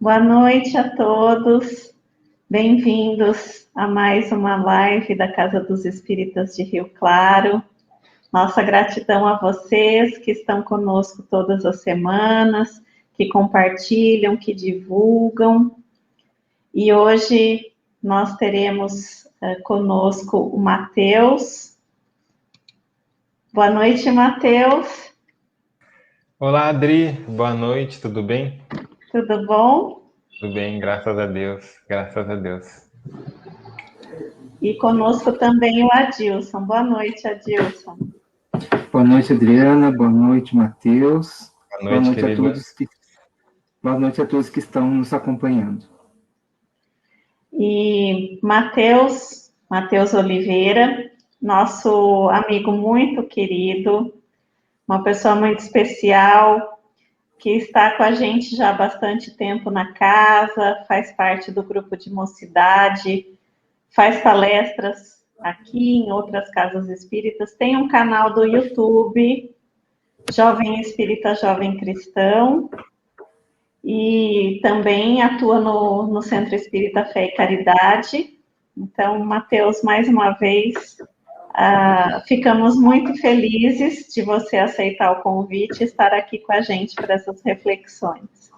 Boa noite a todos, bem-vindos a mais uma live da Casa dos Espíritas de Rio Claro. Nossa gratidão a vocês que estão conosco todas as semanas, que compartilham, que divulgam. E hoje nós teremos conosco o Matheus. Boa noite, Matheus. Olá, Adri. Boa noite, tudo bem? Tudo bom? Tudo bem, graças a Deus, graças a Deus. E conosco também o Adilson. Boa noite, Adilson. Boa noite, Adriana. Boa noite, Matheus. Boa noite, querido. Boa noite a todos que estão nos acompanhando. E Matheus Oliveira, nosso amigo muito querido, uma pessoa muito especial, que está com a gente já há bastante tempo na casa, faz parte do grupo de mocidade, faz palestras aqui em outras casas espíritas, tem um canal do YouTube, Jovem Espírita, Jovem Cristão, e também atua no Centro Espírita Fé e Caridade. Então, Matheus, mais uma vez, ficamos muito felizes de você aceitar o convite e estar aqui com a gente para essas reflexões.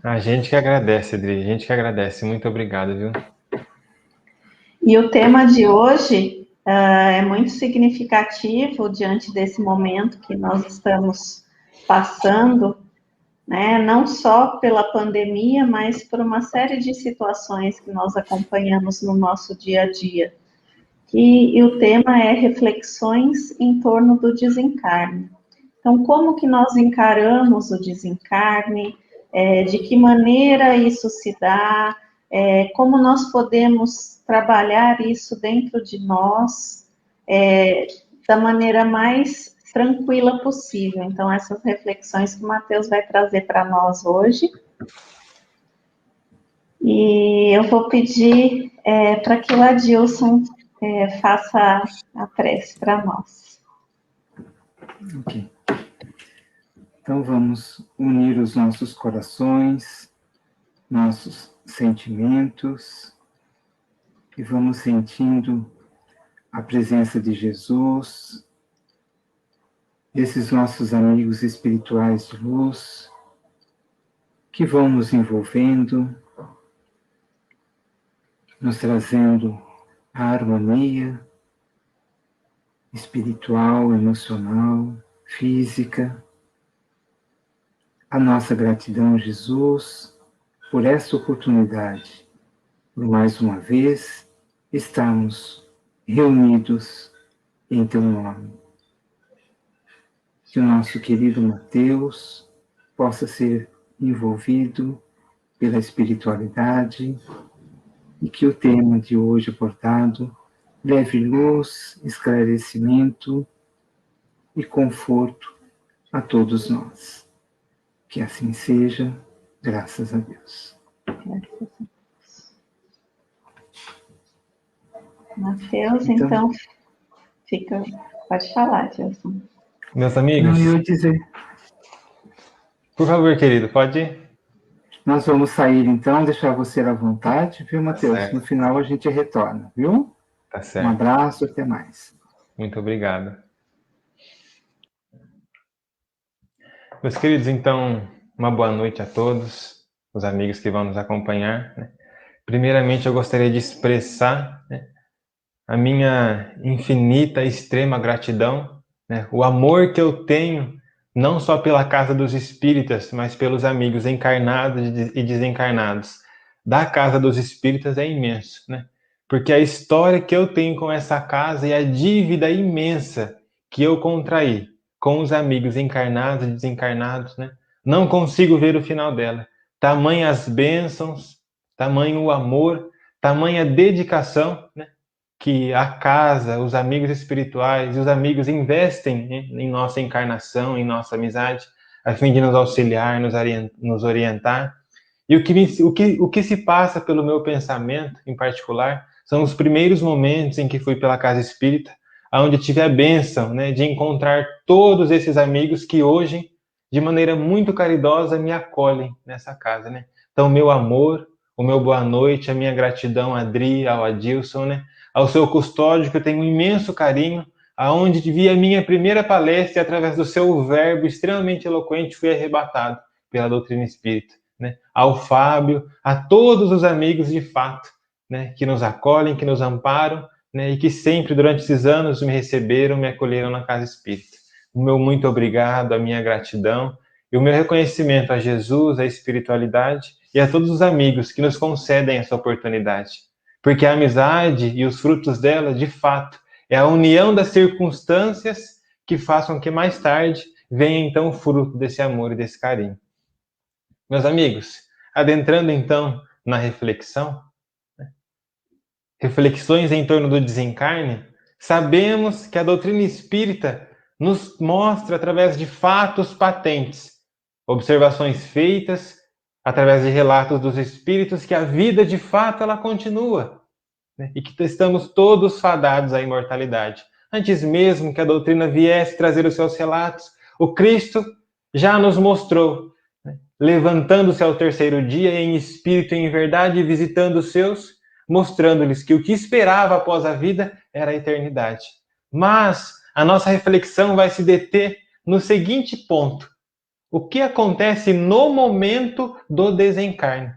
A gente que agradece, Adri, a gente que agradece. Muito obrigado, viu? E o tema de hoje é muito significativo diante desse momento que nós estamos passando, né? Não só pela pandemia, mas por uma série de situações que nós acompanhamos no nosso dia a dia. E o tema é reflexões em torno do desencarne. Então, como que nós encaramos o desencarne? De que maneira isso se dá? Como nós podemos trabalhar isso dentro de nós da maneira mais tranquila possível. Então, essas reflexões que o Matheus vai trazer para nós hoje. E eu vou pedir para que o Adilson faça a prece para nós. Ok. Então, vamos unir os nossos corações, nossos sentimentos, e vamos sentindo a presença de Jesus, desses nossos amigos espirituais de luz, que vão nos envolvendo, nos trazendo a harmonia espiritual, emocional, física. A nossa gratidão, Jesus, por esta oportunidade, por mais uma vez estarmos reunidos em Teu nome. Que o nosso querido Matheus possa ser envolvido pela espiritualidade e que o tema de hoje abordado leve luz, esclarecimento e conforto a todos nós. Que assim seja, graças a Deus. Matheus, então pode falar, Gilson. Meus amigos, não, eu ia dizer, por favor, querido, pode ir. Nós vamos sair então, deixar você à vontade, viu, Matheus? Certo. No final a gente retorna, viu? Tá certo. Um abraço, até mais. Muito obrigado. Meus queridos, então, uma boa noite a todos, os amigos que vão nos acompanhar. Primeiramente, eu gostaria de expressar a minha infinita, extrema gratidão, o amor que eu tenho, não só pela Casa dos Espíritas, mas pelos amigos encarnados e desencarnados da Casa dos Espíritas é imenso, porque a história que eu tenho com essa casa e a dívida imensa que eu contraí com os amigos encarnados e desencarnados, não consigo ver o final dela. Tamanhas bênçãos, tamanho o amor, tamanha dedicação, que a casa, os amigos espirituais e os amigos investem em nossa encarnação, em nossa amizade, a fim de nos auxiliar, nos orientar. E o que se passa pelo meu pensamento, em particular, são os primeiros momentos em que fui pela casa espírita, onde tive a bênção de encontrar todos esses amigos que hoje, de maneira muito caridosa, me acolhem nessa casa. Então, meu amor, o meu boa noite, a minha gratidão a Adri, ao Adilson, né? Ao seu custódio, que eu tenho um imenso carinho, aonde vi a minha primeira palestra e através do seu verbo extremamente eloquente fui arrebatado pela doutrina espírita, né? Ao Fábio, a todos os amigos de fato, né? Que nos acolhem, que nos amparam, né? E que sempre durante esses anos me receberam, me acolheram na casa espírita. O meu muito obrigado, a minha gratidão e o meu reconhecimento a Jesus, à espiritualidade e a todos os amigos que nos concedem essa oportunidade. Porque a amizade e os frutos dela, de fato, é a união das circunstâncias que façam que mais tarde venha então o fruto desse amor e desse carinho. Meus amigos, adentrando então na reflexão, reflexões em torno do desencarne, sabemos que a doutrina espírita nos mostra através de fatos patentes, observações feitas através de relatos dos espíritos que a vida de fato ela continua, né? E que estamos todos fadados à imortalidade. Antes mesmo que a doutrina viesse trazer os seus relatos, o Cristo já nos mostrou, né? Levantando-se ao terceiro dia em espírito e em verdade, visitando os seus, mostrando-lhes que o que esperava após a vida era a eternidade. Mas a nossa reflexão vai se deter no seguinte ponto: o que acontece no momento do desencarne?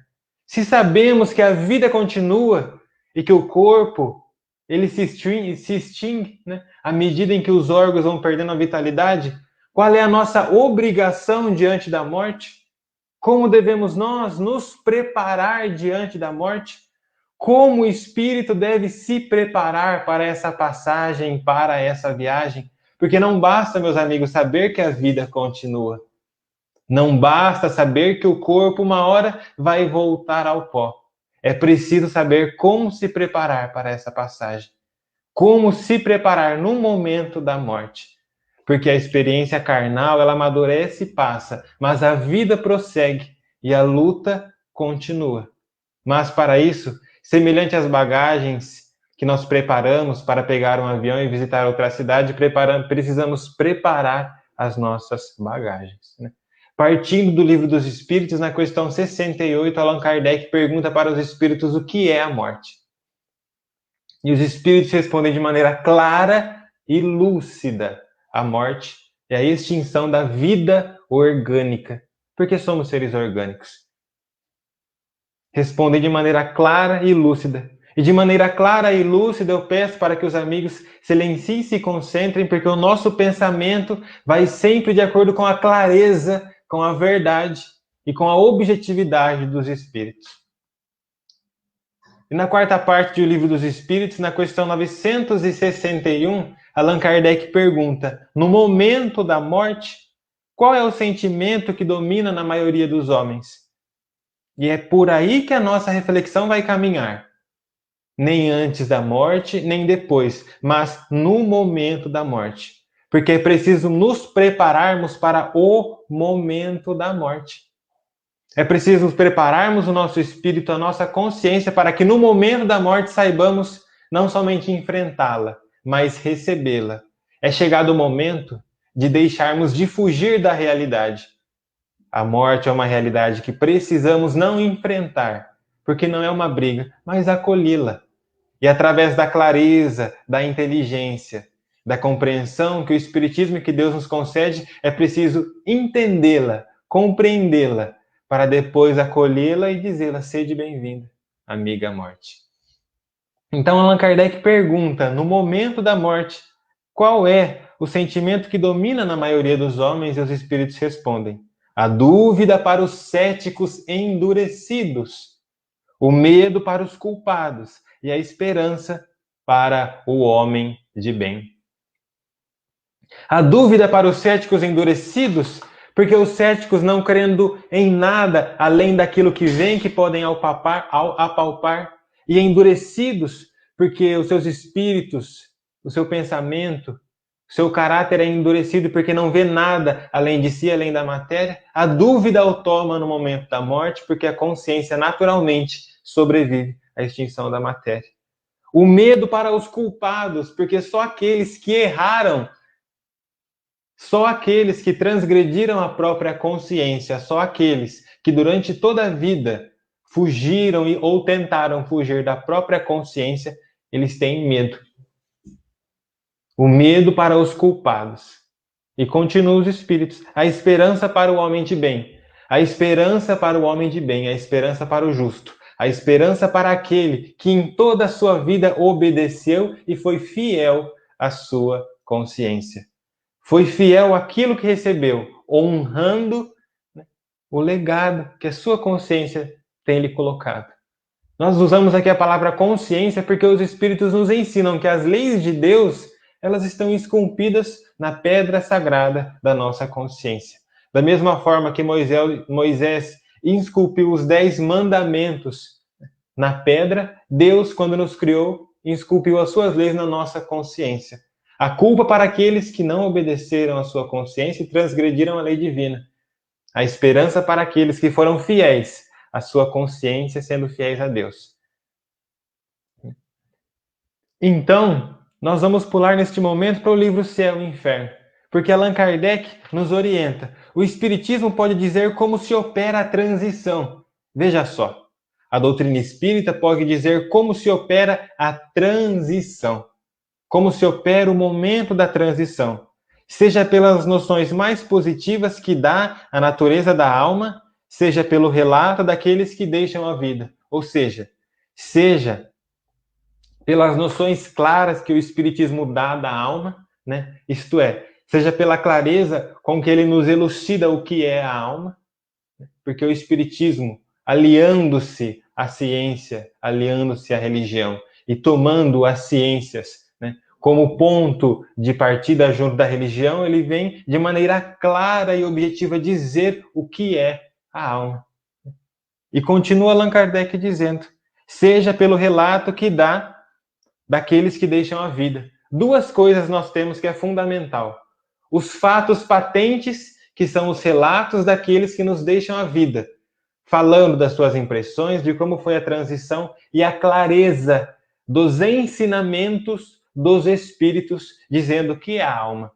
Se sabemos que a vida continua e que o corpo ele se extingue, né, à medida em que os órgãos vão perdendo a vitalidade, qual é a nossa obrigação diante da morte? Como devemos nós nos preparar diante da morte? Como o espírito deve se preparar para essa passagem, para essa viagem? Porque não basta, meus amigos, saber que a vida continua. Não basta saber que o corpo uma hora vai voltar ao pó. É preciso saber como se preparar para essa passagem. Como se preparar no momento da morte. Porque a experiência carnal, ela amadurece e passa, mas a vida prossegue e a luta continua. Mas para isso, semelhante às bagagens que nós preparamos para pegar um avião e visitar outra cidade, precisamos preparar as nossas bagagens, né? Partindo do Livro dos Espíritos, na questão 68, Allan Kardec pergunta para os espíritos o que é a morte. E os espíritos respondem de maneira clara e lúcida: a morte é a extinção da vida orgânica, porque somos seres orgânicos. Respondem de maneira clara e lúcida. E de maneira clara e lúcida eu peço para que os amigos silenciem e se concentrem, porque o nosso pensamento vai sempre de acordo com a clareza, com a verdade e com a objetividade dos espíritos. E na quarta parte do Livro dos Espíritos, na questão 961, Allan Kardec pergunta: no momento da morte, qual é o sentimento que domina na maioria dos homens? E é por aí que a nossa reflexão vai caminhar. Nem antes da morte, nem depois, mas no momento da morte. Porque é preciso nos prepararmos para o momento da morte. É preciso prepararmos o nosso espírito, a nossa consciência, para que no momento da morte saibamos não somente enfrentá-la, mas recebê-la. É chegado o momento de deixarmos de fugir da realidade. A morte é uma realidade que precisamos não enfrentar, porque não é uma briga, mas acolhê-la. E através da clareza, da inteligência, da compreensão que o Espiritismo e que Deus nos concede, é preciso entendê-la, compreendê-la, para depois acolhê-la e dizê-la: sede bem-vinda, amiga morte. Então Allan Kardec pergunta, no momento da morte, qual é o sentimento que domina na maioria dos homens? E os espíritos respondem: a dúvida para os céticos endurecidos, o medo para os culpados e a esperança para o homem de bem. A dúvida para os céticos endurecidos, porque os céticos não crendo em nada além daquilo que vem, que podem apalpar, e endurecidos, porque os seus espíritos, o seu pensamento, o seu caráter é endurecido porque não vê nada além de si, além da matéria. A dúvida o toma no momento da morte, porque a consciência naturalmente sobrevive à extinção da matéria. O medo para os culpados, porque só aqueles que erraram Só aqueles que transgrediram a própria consciência, só aqueles que durante toda a vida fugiram ou tentaram fugir da própria consciência, eles têm medo. O medo para os culpados. E continuam os espíritos. A esperança para o homem de bem. A esperança para o homem de bem. A esperança para o justo. A esperança para aquele que em toda a sua vida obedeceu e foi fiel à sua consciência. Foi fiel àquilo que recebeu, honrando, né, o legado que a sua consciência tem lhe colocado. Nós usamos aqui a palavra consciência porque os espíritos nos ensinam que as leis de Deus, elas estão esculpidas na pedra sagrada da nossa consciência. Da mesma forma que Moisés esculpiu os 10 mandamentos na pedra, Deus, quando nos criou, esculpiu as suas leis na nossa consciência. A culpa para aqueles que não obedeceram à sua consciência e transgrediram a lei divina. A esperança para aqueles que foram fiéis à sua consciência, sendo fiéis a Deus. Então, nós vamos pular neste momento para o livro Céu e Inferno, porque Allan Kardec nos orienta. O Espiritismo pode dizer como se opera a transição. Veja só, a doutrina espírita pode dizer como se opera a transição. Como se opera o momento da transição, seja pelas noções mais positivas que dá a natureza da alma, seja pelo relato daqueles que deixam a vida, ou seja pelas noções claras que o Espiritismo dá da alma, né? Isto é, seja pela clareza com que ele nos elucida o que é a alma, porque o Espiritismo, aliando-se à ciência, aliando-se à religião e tomando as ciências como ponto de partida junto da religião, ele vem de maneira clara e objetiva dizer o que é a alma. E continua Allan Kardec dizendo, seja pelo relato que dá daqueles que deixam a vida. 2 coisas nós temos que é fundamental. Os fatos patentes, que são os relatos daqueles que nos deixam a vida, falando das suas impressões, de como foi a transição, e a clareza dos ensinamentos dos espíritos, dizendo que é a alma.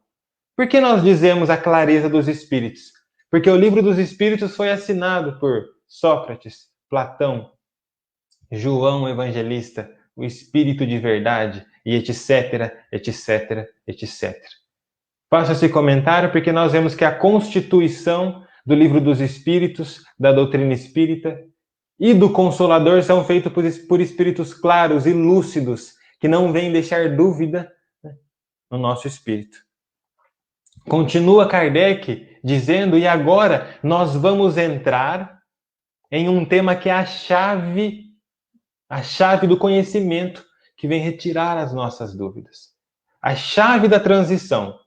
Por que nós dizemos a clareza dos espíritos? Porque o livro dos espíritos foi assinado por Sócrates, Platão, João Evangelista, o Espírito de Verdade, e etc, etc, etc. Faço esse comentário porque nós vemos que a constituição do livro dos espíritos, da doutrina espírita e do Consolador são feitos por espíritos claros e lúcidos, que não vem deixar dúvida no nosso espírito. Continua Kardec dizendo, e agora nós vamos entrar em um tema que é a chave do conhecimento, que vem retirar as nossas dúvidas. A chave da transição,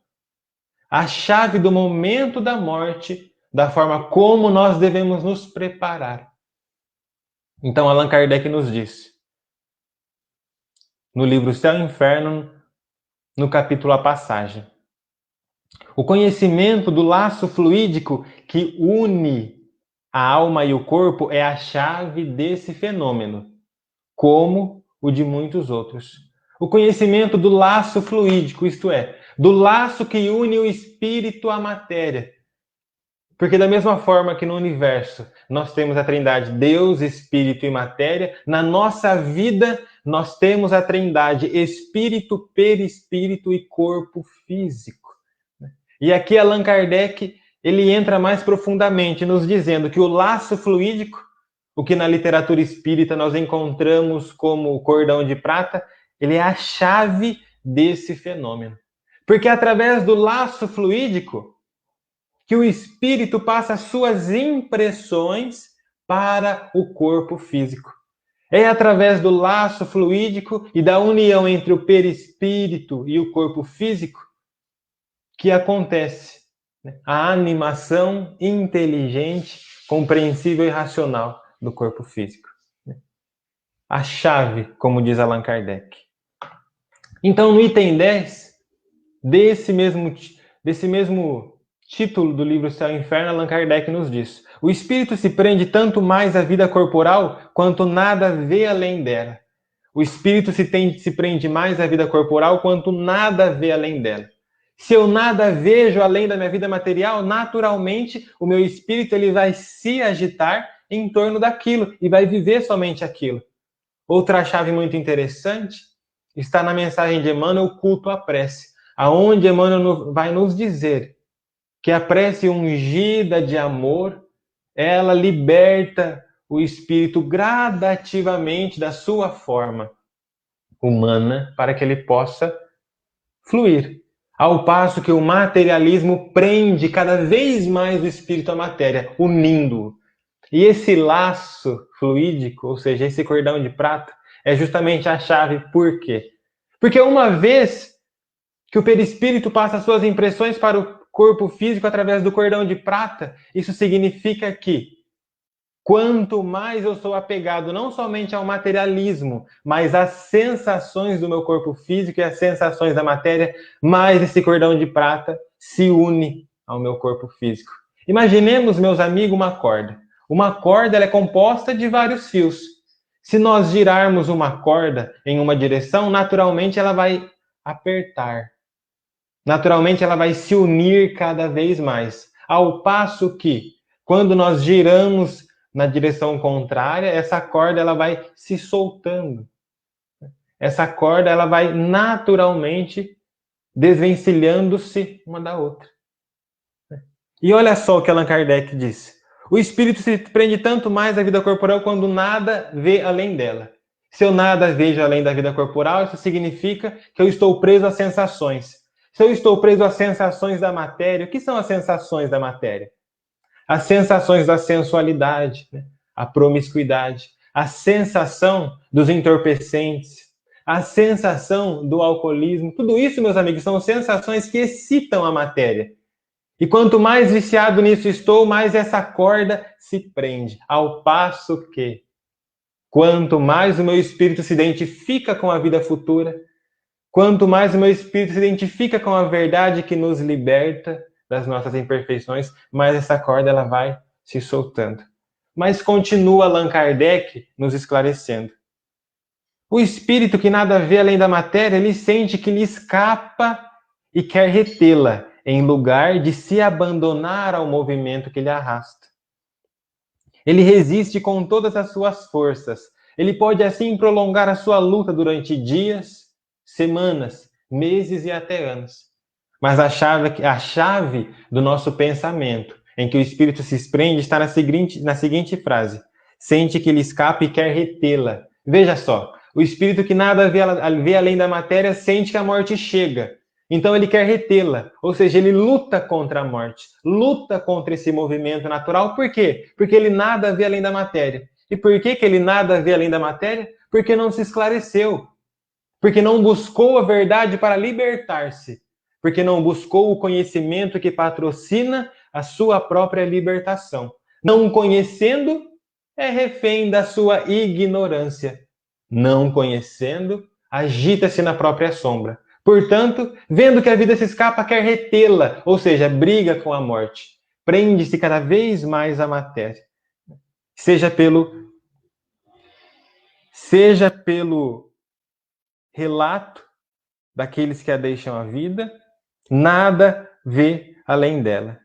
a chave do momento da morte, da forma como nós devemos nos preparar. Então Allan Kardec nos diz, no livro Céu e Inferno, no capítulo A Passagem. O conhecimento do laço fluídico que une a alma e o corpo é a chave desse fenômeno, como o de muitos outros. O conhecimento do laço fluídico, isto é, do laço que une o espírito à matéria. Porque da mesma forma que no universo nós temos a trindade Deus, Espírito e Matéria, na nossa vida nós temos a trindade Espírito, Perispírito e Corpo Físico. E aqui Allan Kardec, ele entra mais profundamente nos dizendo que o laço fluídico, o que na literatura espírita nós encontramos como o cordão de prata, ele é a chave desse fenômeno. Porque através do laço fluídico, que o espírito passa suas impressões para o corpo físico. É através do laço fluídico e da união entre o perispírito e o corpo físico que acontece a animação inteligente, compreensível e racional do corpo físico. A chave, como diz Allan Kardec. Então, no item 10, desse mesmo título do livro Céu e Inferno, Allan Kardec nos diz: o espírito se prende tanto mais à vida corporal quanto nada vê além dela. O espírito se prende mais à vida corporal quanto nada vê além dela. Se eu nada vejo além da minha vida material, naturalmente o meu espírito ele vai se agitar em torno daquilo e vai viver somente aquilo. Outra chave muito interessante está na mensagem de Emmanuel, o culto à prece, aonde Emmanuel vai nos dizer que a prece ungida de amor, ela liberta o espírito gradativamente da sua forma humana para que ele possa fluir. Ao passo que o materialismo prende cada vez mais o espírito à matéria, unindo-o. E esse laço fluídico, ou seja, esse cordão de prata, é justamente a chave. Por quê? Porque uma vez que o perispírito passa as suas impressões para o corpo físico através do cordão de prata, isso significa que quanto mais eu sou apegado não somente ao materialismo, mas às sensações do meu corpo físico e às sensações da matéria, mais esse cordão de prata se une ao meu corpo físico. Imaginemos, meus amigos, uma corda. Uma corda ela é composta de vários fios. Se nós girarmos uma corda em uma direção, naturalmente ela vai apertar. Naturalmente ela vai se unir cada vez mais. Ao passo que, quando nós giramos na direção contrária, essa corda ela vai se soltando. Essa corda ela vai naturalmente desvencilhando-se uma da outra. E olha só o que Allan Kardec disse. O espírito se prende tanto mais à vida corporal quando nada vê além dela. Se eu nada vejo além da vida corporal, isso significa que eu estou preso às sensações. Se eu estou preso às sensações da matéria, o que são as sensações da matéria? As sensações da sensualidade, né? A promiscuidade, a sensação dos entorpecentes, a sensação do alcoolismo. Tudo isso, meus amigos, são sensações que excitam a matéria. E quanto mais viciado nisso estou, mais essa corda se prende. Ao passo que, quanto mais o meu espírito se identifica com a vida futura, quanto mais o meu espírito se identifica com a verdade que nos liberta das nossas imperfeições, mais essa corda ela vai se soltando. Mas continua Allan Kardec nos esclarecendo. O espírito que nada vê além da matéria, ele sente que lhe escapa e quer retê-la, em lugar de se abandonar ao movimento que lhe arrasta. Ele resiste com todas as suas forças. Ele pode assim prolongar a sua luta durante dias, semanas, meses e até anos. Mas a chave do nosso pensamento, em que o espírito se prende, está na seguinte frase. Sente que lhe escapa e quer retê-la. Veja só, o espírito que nada vê além da matéria sente que a morte chega. Então ele quer retê-la, ou seja, ele luta contra a morte, luta contra esse movimento natural. Por quê? Porque ele nada vê além da matéria. E por que ele nada vê além da matéria? Porque não se esclareceu, porque não buscou a verdade para libertar-se, porque não buscou o conhecimento que patrocina a sua própria libertação. Não conhecendo, é refém da sua ignorância. Não conhecendo, agita-se na própria sombra. Portanto, vendo que a vida se escapa, quer retê-la, ou seja, briga com a morte. Prende-se cada vez mais à matéria. Seja pelo relato daqueles que a deixam à vida, nada vê além dela.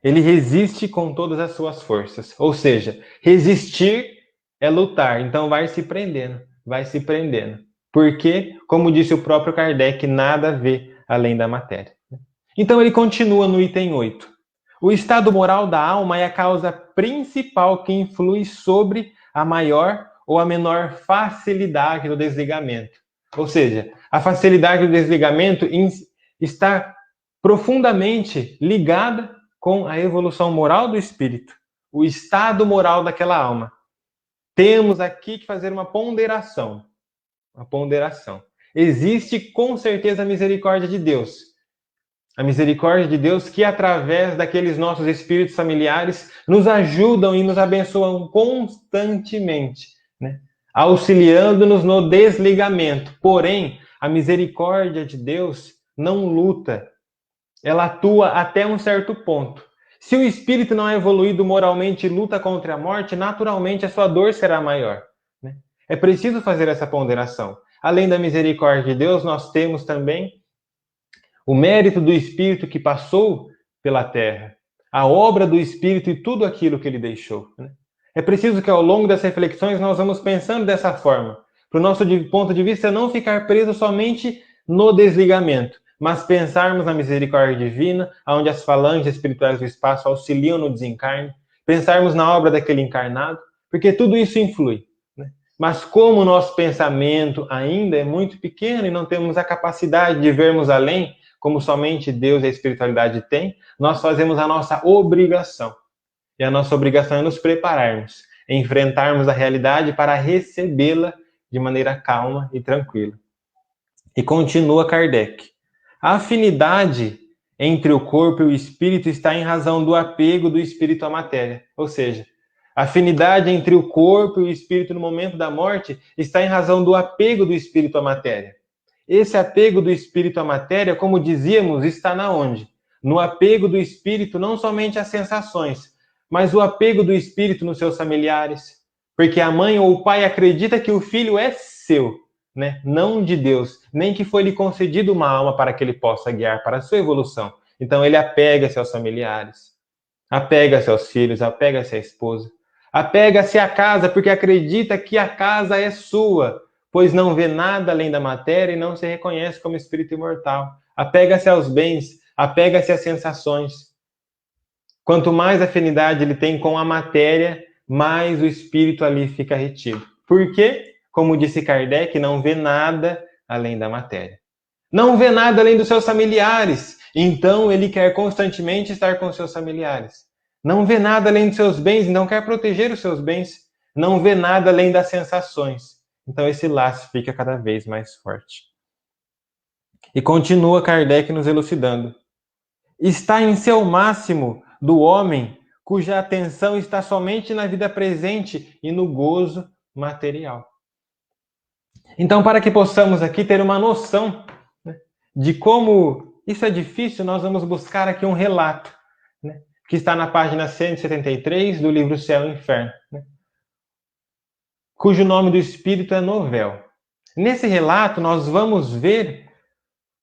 Ele resiste com todas as suas forças. Ou seja, resistir é lutar. Então vai se prendendo, vai se prendendo. Porque, como disse o próprio Kardec, nada vê além da matéria. Então ele continua no item 8. O estado moral da alma é a causa principal que influi sobre a maior ou a menor facilidade do desligamento. Ou seja, a facilidade do desligamento está profundamente ligada com a evolução moral do espírito, o estado moral daquela alma. Temos aqui que fazer uma ponderação. Uma ponderação. Existe com certeza a misericórdia de Deus. A misericórdia de Deus que, através daqueles nossos espíritos familiares, nos ajudam e nos abençoam constantemente, né? Auxiliando-nos no desligamento. Porém, a misericórdia de Deus não luta. Ela atua até um certo ponto. Se o espírito não é evoluído moralmente e luta contra a morte, naturalmente a sua dor será maior, né? É preciso fazer essa ponderação. Além da misericórdia de Deus, nós temos também o mérito do Espírito que passou pela terra, a obra do Espírito e tudo aquilo que ele deixou. Né? É preciso que ao longo das reflexões nós vamos pensando dessa forma, para o nosso ponto de vista não ficar preso somente no desligamento, mas pensarmos na misericórdia divina, onde as falanges espirituais do espaço auxiliam no desencarne, pensarmos na obra daquele encarnado, porque tudo isso influi. Né? Mas como o nosso pensamento ainda é muito pequeno e não temos a capacidade de vermos além, como somente Deus e a espiritualidade têm, nós fazemos a nossa obrigação. E a nossa obrigação é nos prepararmos, enfrentarmos a realidade para recebê-la de maneira calma e tranquila. E continua Kardec. A afinidade entre o corpo e o espírito está em razão do apego do espírito à matéria. Ou seja, a afinidade entre o corpo e o espírito no momento da morte está em razão do apego do espírito à matéria. Esse apego do espírito à matéria, como dizíamos, está na onde? No apego do espírito não somente às sensações, mas o apego do espírito nos seus familiares. Porque a mãe ou o pai acredita que o filho é seu, né? Não de Deus, nem que foi lhe concedido uma alma para que ele possa guiar para a sua evolução. Então ele apega-se aos familiares, apega-se aos filhos, apega-se à esposa, apega-se à casa porque acredita que a casa é sua, pois não vê nada além da matéria e não se reconhece como espírito imortal. Apega-se aos bens, apega-se às sensações. Quanto mais afinidade ele tem com a matéria, mais o espírito ali fica retido. Por quê? Como disse Kardec, não vê nada além da matéria. Não vê nada além dos seus familiares. Então ele quer constantemente estar com seus familiares. Não vê nada além dos seus bens, então quer proteger os seus bens. Não vê nada além das sensações. Então esse laço fica cada vez mais forte. E continua Kardec nos elucidando. Está em seu máximo do homem cuja atenção está somente na vida presente e no gozo material. Então, para que possamos aqui ter uma noção, né, de como isso é difícil, nós vamos buscar aqui um relato, né, que está na página 173 do livro Céu e Inferno, né, cujo nome do espírito é Novel. Nesse relato, nós vamos ver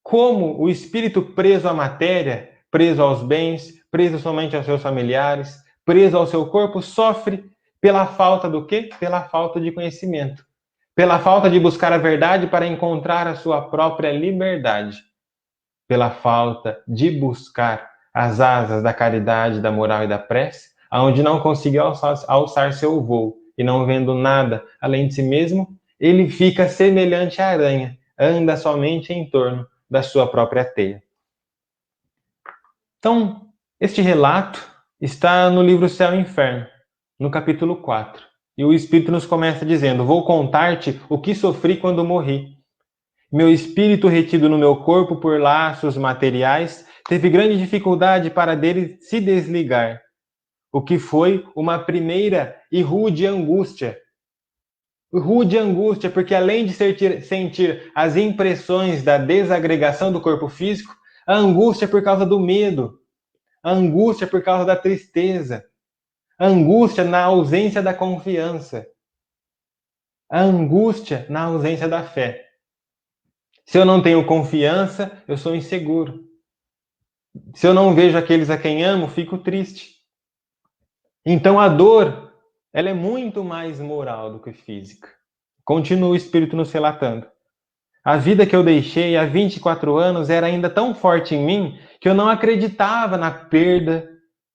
como o espírito preso à matéria, preso aos bens, preso somente aos seus familiares, preso ao seu corpo, sofre pela falta do quê? Pela falta de conhecimento. Pela falta de buscar a verdade para encontrar a sua própria liberdade. Pela falta de buscar as asas da caridade, da moral e da prece, aonde não conseguiu alçar seu voo e não vendo nada além de si mesmo, ele fica semelhante à aranha, anda somente em torno da sua própria teia. Então, este relato está no livro Céu e Inferno, no capítulo 4. E o Espírito nos começa dizendo: vou contar-te o que sofri quando morri. Meu espírito, retido no meu corpo por laços materiais, teve grande dificuldade para dele se desligar, o que foi uma primeira e rude angústia. Rude angústia, porque além de sentir as impressões da desagregação do corpo físico, a angústia por causa do medo, a angústia por causa da tristeza, a angústia na ausência da confiança, a angústia na ausência da fé. Se eu não tenho confiança, eu sou inseguro. Se eu não vejo aqueles a quem amo, fico triste. Então a dor, ela é muito mais moral do que física. Continua o Espírito nos relatando. A vida que eu deixei há 24 anos era ainda tão forte em mim que eu não acreditava na perda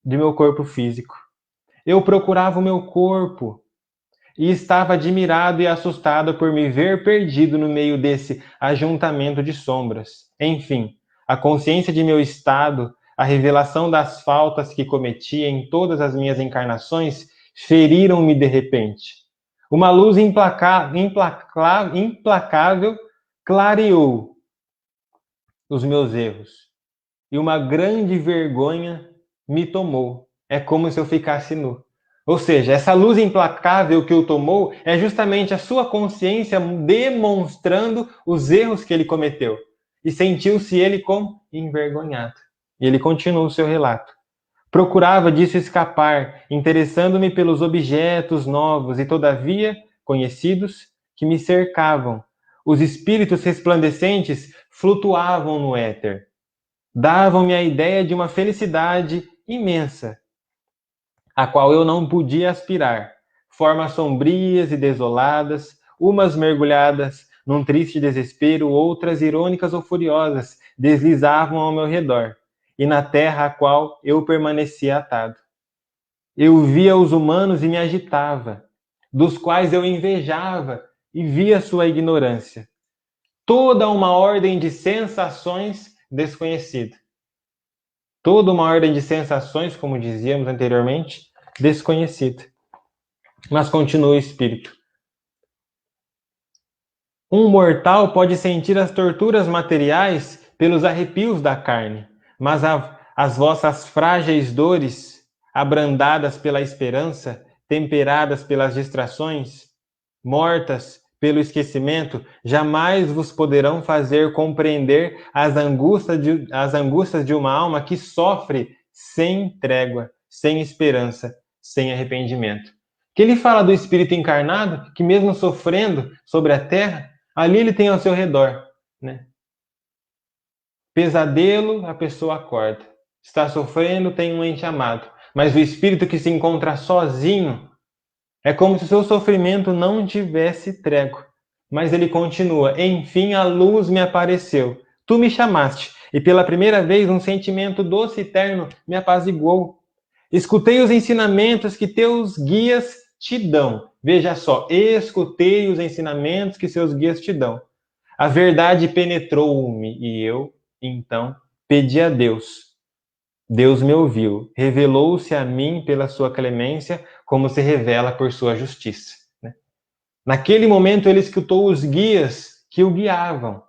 de meu corpo físico. Eu procurava o meu corpo e estava admirado e assustado por me ver perdido no meio desse ajuntamento de sombras. Enfim, a consciência de meu estado, a revelação das faltas que cometi em todas as minhas encarnações, feriram-me de repente. Uma luz implacável clareou os meus erros. E uma grande vergonha me tomou. É como se eu ficasse nu. Ou seja, essa luz implacável que o tomou é justamente a sua consciência demonstrando os erros que ele cometeu. E sentiu-se ele como envergonhado. E ele continua o seu relato. Procurava disso escapar, interessando-me pelos objetos novos e, todavia, conhecidos, que me cercavam. Os espíritos resplandecentes flutuavam no éter. davam-me a ideia de uma felicidade imensa, a qual eu não podia aspirar. Formas sombrias e desoladas, umas mergulhadas num triste desespero, outras irônicas ou furiosas, deslizavam ao meu redor, e na terra à qual eu permanecia atado. Eu via os humanos e me agitava, dos quais eu invejava e via sua ignorância. Toda uma ordem de sensações desconhecida. Toda uma ordem de sensações, como dizíamos anteriormente, desconhecida. Mas continua o espírito. Um mortal pode sentir as torturas materiais pelos arrepios da carne, mas as vossas frágeis dores, abrandadas pela esperança, temperadas pelas distrações, mortas pelo esquecimento, jamais vos poderão fazer compreender as angústias de uma alma que sofre sem trégua, sem esperança, sem arrependimento. Que ele fala do espírito encarnado, que mesmo sofrendo sobre a terra, ali ele tem ao seu redor, né? Pesadelo, a pessoa acorda. Está sofrendo, tem um ente amado. Mas o espírito que se encontra sozinho, é como se o seu sofrimento não tivesse trégua. Mas ele continua: enfim a luz me apareceu. Tu me chamaste, e pela primeira vez um sentimento doce e terno me apaziguou. Escutei os ensinamentos que teus guias te dão. Veja só, escutei os ensinamentos que seus guias te dão. A verdade penetrou-me e eu, então, pedi a Deus. Deus me ouviu, revelou-se a mim pela sua clemência, como se revela por sua justiça. Naquele momento ele escutou os guias que o guiavam.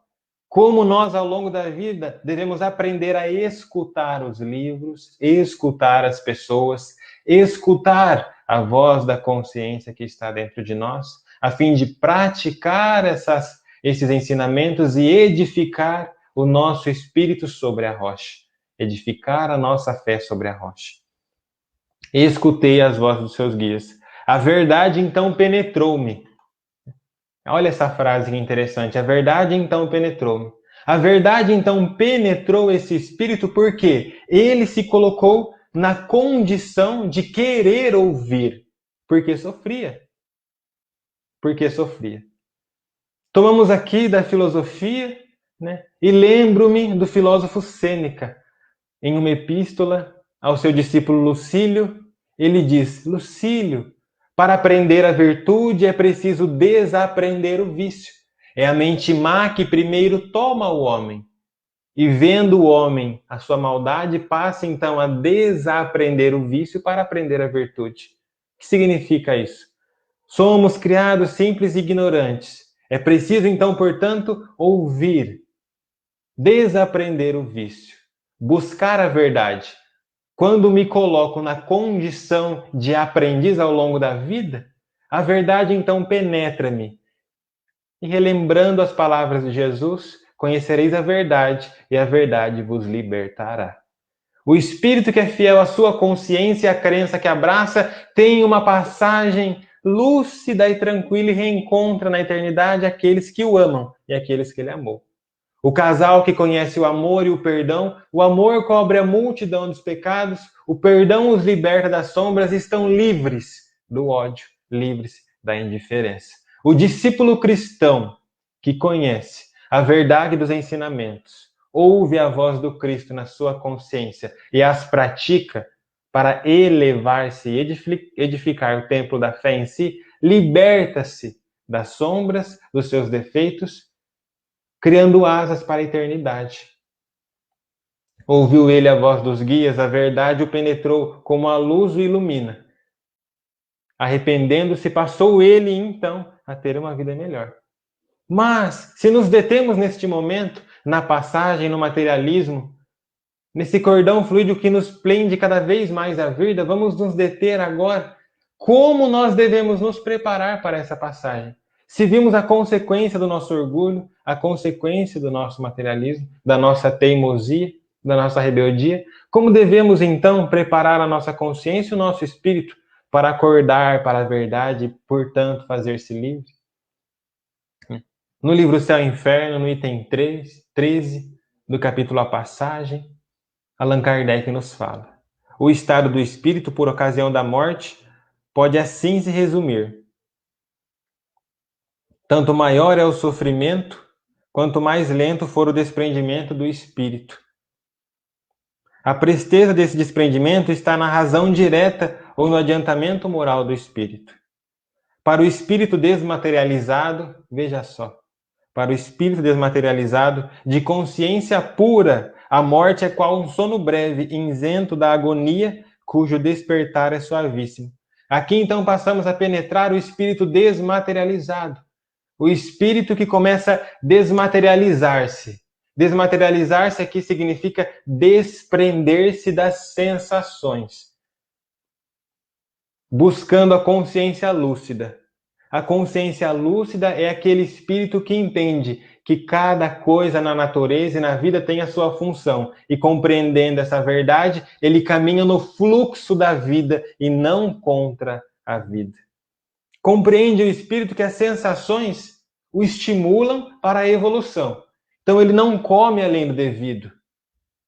Como nós, ao longo da vida, devemos aprender a escutar os livros, escutar as pessoas, escutar a voz da consciência que está dentro de nós, a fim de praticar esses ensinamentos e edificar o nosso espírito sobre a rocha, edificar a nossa fé sobre a rocha. Escutei as vozes dos seus guias. A verdade, então, penetrou-me. Olha essa frase que interessante. A verdade, então, penetrou-me. A verdade, então, penetrou esse espírito porque ele se colocou na condição de querer ouvir, porque sofria. Porque sofria. Tomamos aqui da filosofia, né? E lembro-me do filósofo Sêneca. Em uma epístola ao seu discípulo Lucílio, ele diz: Lucílio, para aprender a virtude é preciso desaprender o vício. É a mente má que primeiro toma o homem. E vendo o homem a sua maldade, passa então a desaprender o vício para aprender a virtude. O que significa isso? Somos criados simples e ignorantes. É preciso então, portanto, ouvir, desaprender o vício, buscar a verdade. Quando me coloco na condição de aprendiz ao longo da vida, a verdade então penetra-me. E relembrando as palavras de Jesus, conhecereis a verdade e a verdade vos libertará. O espírito que é fiel à sua consciência e à crença que abraça tem uma passagem lúcida e tranquila e reencontra na eternidade aqueles que o amam e aqueles que ele amou. O casal que conhece o amor e o amor cobre a multidão dos pecados, o perdão os liberta das sombras e estão livres do ódio, livres da indiferença. O discípulo cristão que conhece a verdade dos ensinamentos, ouve a voz do Cristo na sua consciência e as pratica para elevar-se e edificar o templo da fé em si, liberta-se das sombras, dos seus defeitos, criando asas para a eternidade. Ouviu ele a voz dos guias, a verdade o penetrou como a luz o ilumina. Arrependendo-se, passou ele, então, a ter uma vida melhor. Mas, se nos detemos neste momento, na passagem, no materialismo, nesse cordão fluido que nos prende cada vez mais a vida, vamos nos deter agora. Como nós devemos nos preparar para essa passagem? Se vimos a consequência do nosso orgulho, a consequência do nosso materialismo, da nossa teimosia, da nossa rebeldia, como devemos então preparar a nossa consciência e o nosso espírito para acordar para a verdade e, portanto, fazer-se livre? No livro Céu e Inferno, no item 13, do capítulo A Passagem, Allan Kardec nos fala: o estado do espírito por ocasião da morte pode assim se resumir: tanto maior é o sofrimento, quanto mais lento for o desprendimento do espírito. A presteza desse desprendimento está na razão direta ou no adiantamento moral do espírito. Para o espírito desmaterializado, veja só, para o espírito desmaterializado, de consciência pura, a morte é qual um sono breve, isento da agonia, cujo despertar é suavíssimo. Aqui então passamos a penetrar o espírito desmaterializado, o espírito que começa a desmaterializar-se. Desmaterializar-se aqui significa desprender-se das sensações, buscando a consciência lúcida. A consciência lúcida é aquele espírito que entende que cada coisa na natureza e na vida tem a sua função. E compreendendo essa verdade, ele caminha no fluxo da vida e não contra a vida. Compreende o espírito que as sensações o estimulam para a evolução. Então ele não come além do devido.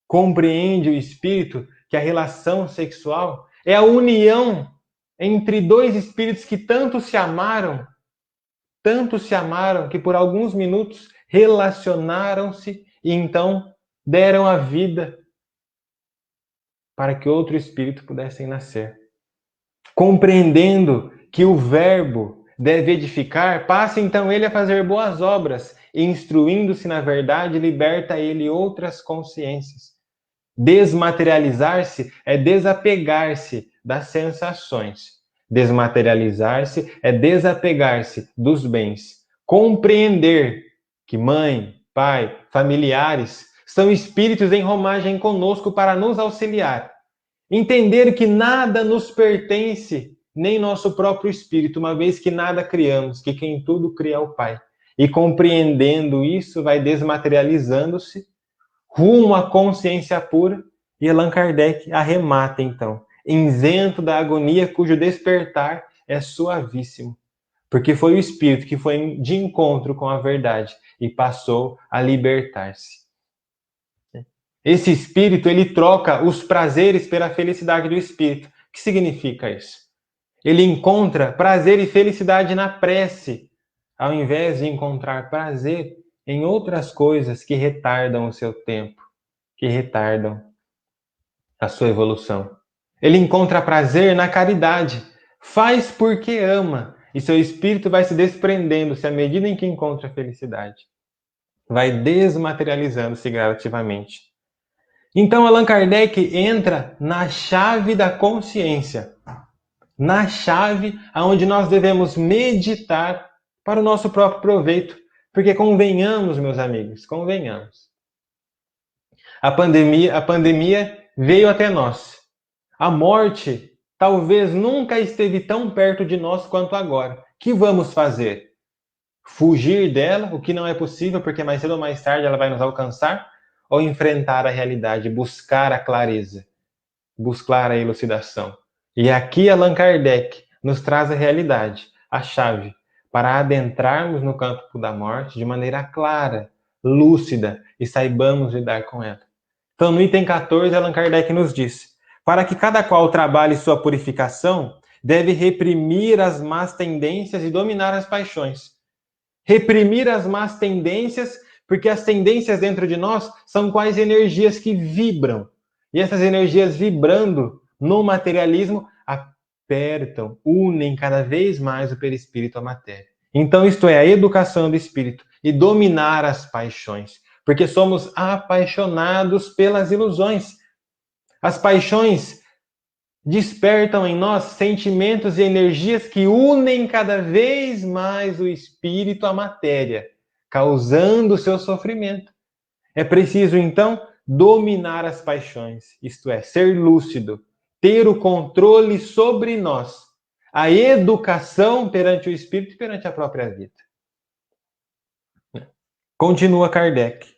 Compreende o espírito que a relação sexual é a união entre dois espíritos que tanto se amaram que por alguns minutos relacionaram-se e então deram a vida para que outro espírito pudesse nascer. Compreendendo que o verbo deve edificar, passa então ele a fazer boas obras, e instruindo-se na verdade, liberta ele outras consciências. Desmaterializar-se é desapegar-se das sensações. Desmaterializar-se é desapegar-se dos bens. Compreender que mãe, pai, familiares são espíritos em romagem conosco para nos auxiliar. Entender que nada nos pertence, nem nosso próprio espírito, uma vez que nada criamos, que quem tudo cria é o Pai. E compreendendo isso, vai desmaterializando-se rumo à consciência pura, e Allan Kardec arremata, então, isento da agonia cujo despertar é suavíssimo, porque foi o espírito que foi de encontro com a verdade e passou a libertar-se. Esse espírito, ele troca os prazeres pela felicidade do espírito. O que significa isso? Ele encontra prazer e felicidade na prece, ao invés de encontrar prazer em outras coisas que retardam o seu tempo, que retardam a sua evolução. Ele encontra prazer na caridade, faz porque ama, e seu espírito vai se desprendendo-se à medida em que encontra felicidade. Vai desmaterializando-se gradativamente. Então, Allan Kardec entra na chave da consciência, na chave aonde nós devemos meditar para o nosso próprio proveito. Porque convenhamos, meus amigos, convenhamos. A pandemia veio até nós. A morte talvez nunca esteve tão perto de nós quanto agora. O que vamos fazer? Fugir dela, o que não é possível, porque mais cedo ou mais tarde ela vai nos alcançar? Ou enfrentar a realidade, buscar a clareza, buscar a elucidação? E aqui Allan Kardec nos traz a realidade, a chave, para adentrarmos no campo da morte de maneira clara, lúcida, e saibamos lidar com ela. Então, no item 14, Allan Kardec nos diz: para que cada qual trabalhe sua purificação, deve reprimir as más tendências e dominar as paixões. Reprimir as más tendências, porque as tendências dentro de nós são quais energias que vibram. E essas energias vibrando no materialismo apertam, unem cada vez mais o perispírito à matéria. Então, isto é a educação do espírito e dominar as paixões, porque somos apaixonados pelas ilusões. As paixões despertam em nós sentimentos e energias que unem cada vez mais o espírito à matéria, causando o seu sofrimento. É preciso, então, dominar as paixões, isto é, ser lúcido, ter o controle sobre nós, a educação perante o espírito e perante a própria vida. Continua Kardec.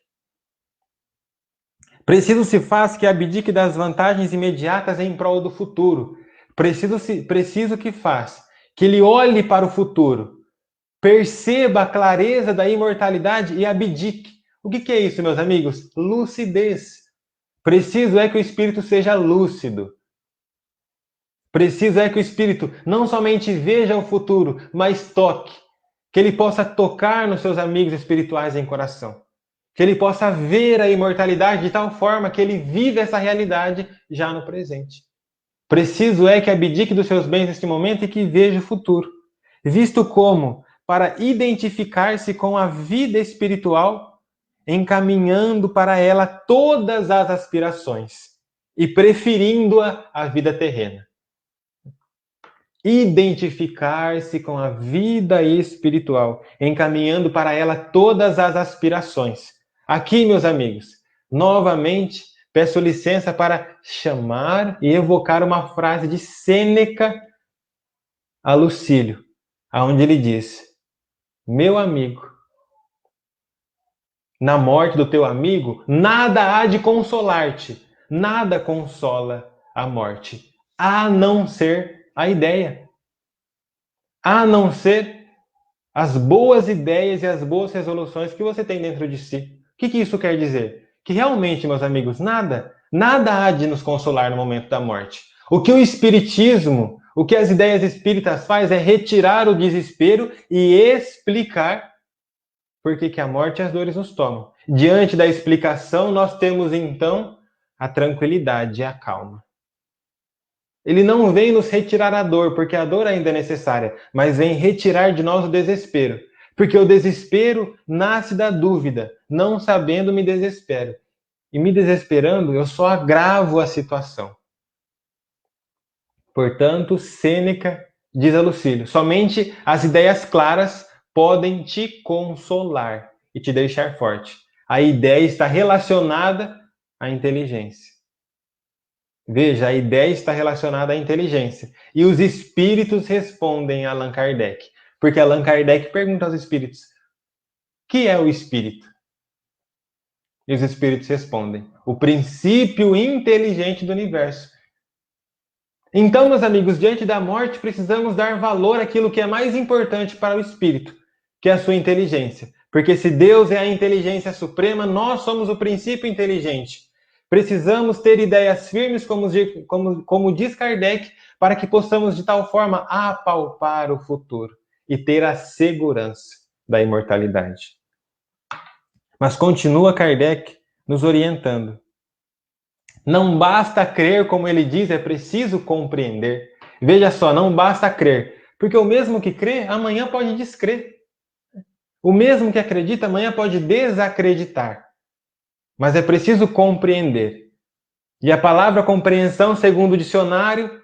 Preciso se faz que abdique das vantagens imediatas em prol do futuro. Preciso que faz que ele olhe para o futuro, perceba a clareza da imortalidade e abdique. O que é isso, meus amigos? Lucidez. Preciso é que o espírito seja lúcido. Preciso é que o espírito não somente veja o futuro, mas toque. Que ele possa tocar nos seus amigos espirituais em coração. Que ele possa ver a imortalidade de tal forma que ele vive essa realidade já no presente. Preciso é que abdique dos seus bens neste momento e que veja o futuro. Visto como, para identificar-se com a vida espiritual, encaminhando para ela todas as aspirações e preferindo-a à vida terrena. Identificar-se com a vida espiritual, encaminhando para ela todas as aspirações. Aqui, meus amigos, novamente, peço licença para chamar e evocar uma frase de Sêneca a Lucílio, onde ele diz: meu amigo, na morte do teu amigo, nada há de consolar-te, nada consola a morte, a não ser a ideia, a não ser as boas ideias e as boas resoluções que você tem dentro de si. O que isso quer dizer? Que realmente, meus amigos, nada há de nos consolar no momento da morte. O que o Espiritismo, o que as ideias espíritas faz é retirar o desespero e explicar por que a morte e as dores nos tomam. Diante da explicação, nós temos então a tranquilidade e a calma. Ele não vem nos retirar a dor, porque a dor ainda é necessária, mas vem retirar de nós o desespero. Porque o desespero nasce da dúvida, não sabendo me desespero. E me desesperando, eu só agravo a situação. Portanto, Sêneca diz a Lucílio, somente as ideias claras podem te consolar e te deixar forte. A ideia está relacionada à inteligência. Veja, a ideia está relacionada à inteligência. E os espíritos respondem a Allan Kardec. Porque Allan Kardec pergunta aos espíritos: o que é o espírito? E os espíritos respondem: o princípio inteligente do universo. Então, meus amigos, diante da morte, precisamos dar valor àquilo que é mais importante para o espírito, que é a sua inteligência. Porque se Deus é a inteligência suprema, nós somos o princípio inteligente. Precisamos ter ideias firmes, como diz Kardec, para que possamos de tal forma apalpar o futuro e ter a segurança da imortalidade. Mas continua Kardec nos orientando. Não basta crer, como ele diz, é preciso compreender. Veja só, não basta crer, porque o mesmo que crê, amanhã pode descrer. O mesmo que acredita, amanhã pode desacreditar. Mas é preciso compreender. E a palavra compreensão, segundo o dicionário,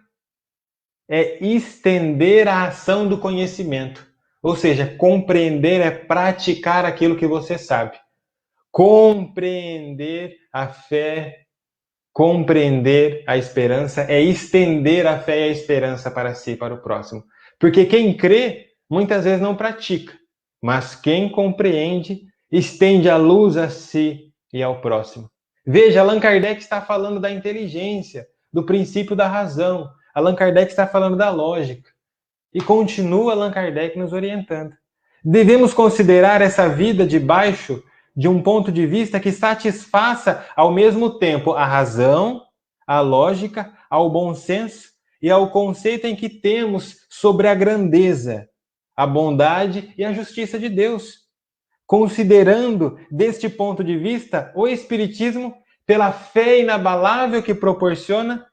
é estender a ação do conhecimento. Ou seja, compreender é praticar aquilo que você sabe. Compreender a fé, compreender a esperança é estender a fé e a esperança para si, para o próximo. Porque quem crê, muitas vezes não pratica. Mas quem compreende, estende a luz a si e ao próximo. Veja, Allan Kardec está falando da inteligência, do princípio da razão. Allan Kardec está falando da lógica. E continua Allan Kardec nos orientando. Devemos considerar essa vida debaixo de um ponto de vista que satisfaça ao mesmo tempo a razão, a lógica, ao bom senso e ao conceito em que temos sobre a grandeza, a bondade e a justiça de Deus. Considerando, deste ponto de vista, o Espiritismo pela fé inabalável que proporciona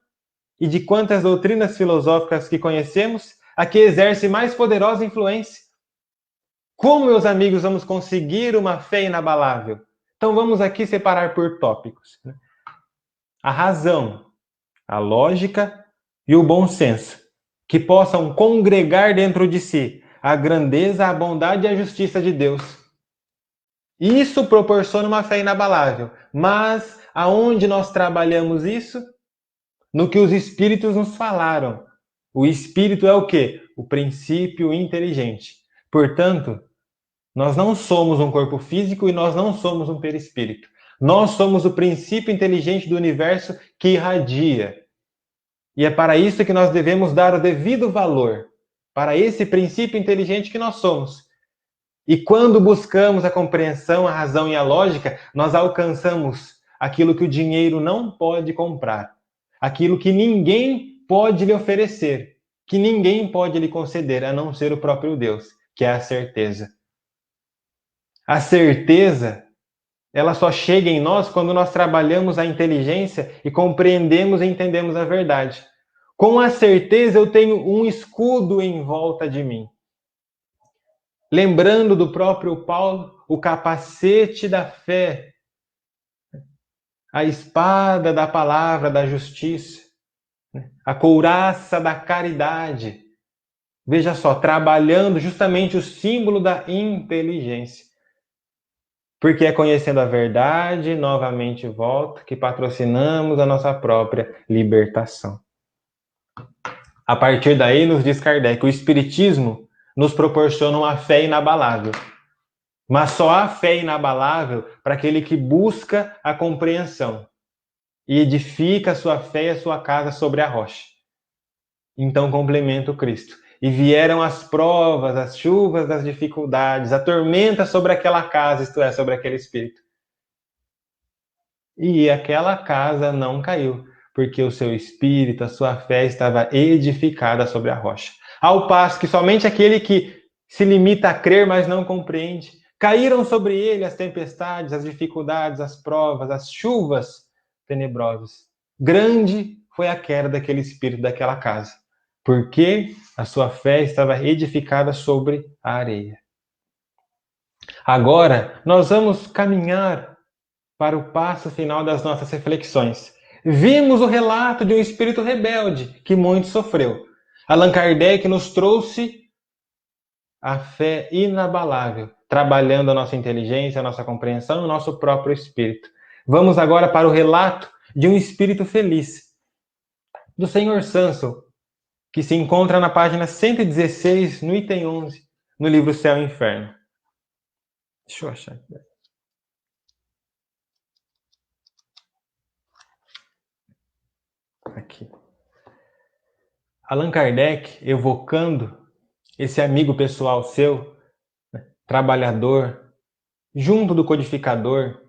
e de quantas doutrinas filosóficas que conhecemos, a que exerce mais poderosa influência. Como, meus amigos, vamos conseguir uma fé inabalável? Então vamos aqui separar por tópicos. A razão, a lógica e o bom senso, que possam congregar dentro de si a grandeza, a bondade e a justiça de Deus. Isso proporciona uma fé inabalável. Mas aonde nós trabalhamos isso? No que os espíritos nos falaram. O espírito é o quê? O princípio inteligente. Portanto, nós não somos um corpo físico e nós não somos um perispírito. Nós somos o princípio inteligente do universo que irradia. E é para isso que nós devemos dar o devido valor, para esse princípio inteligente que nós somos. E quando buscamos a compreensão, a razão e a lógica, nós alcançamos aquilo que o dinheiro não pode comprar, aquilo que ninguém pode lhe oferecer, que ninguém pode lhe conceder, a não ser o próprio Deus, que é a certeza. A certeza, ela só chega em nós quando nós trabalhamos a inteligência e compreendemos e entendemos a verdade. Com a certeza, eu tenho um escudo em volta de mim. Lembrando do próprio Paulo, o capacete da fé, a espada da palavra da justiça, a couraça da caridade. Veja só, trabalhando justamente o símbolo da inteligência. Porque é conhecendo a verdade, novamente volta, que patrocinamos a nossa própria libertação. A partir daí, nos diz Kardec, o Espiritismo nos proporciona uma fé inabalável. Mas só há fé inabalável para aquele que busca a compreensão e edifica a sua fé e a sua casa sobre a rocha. Então complementa o Cristo. E vieram as provas, as chuvas das dificuldades, a tormenta sobre aquela casa, isto é, sobre aquele espírito. E aquela casa não caiu, porque o seu espírito, a sua fé estava edificada sobre a rocha. Ao passo que somente aquele que se limita a crer, mas não compreende, caíram sobre ele as tempestades, as dificuldades, as provas, as chuvas tenebrosas. Grande foi a queda daquele espírito daquela casa, porque a sua fé estava edificada sobre a areia. Agora, nós vamos caminhar para o passo final das nossas reflexões. Vimos o relato de um espírito rebelde que muito sofreu. Allan Kardec nos trouxe a fé inabalável, trabalhando a nossa inteligência, a nossa compreensão e o nosso próprio espírito. Vamos agora para o relato de um espírito feliz, do Senhor Sanson, que se encontra na página 116, no item 11, no livro Céu e Inferno. Deixa eu achar aqui. Aqui. Allan Kardec, evocando esse amigo pessoal seu, né, trabalhador, junto do codificador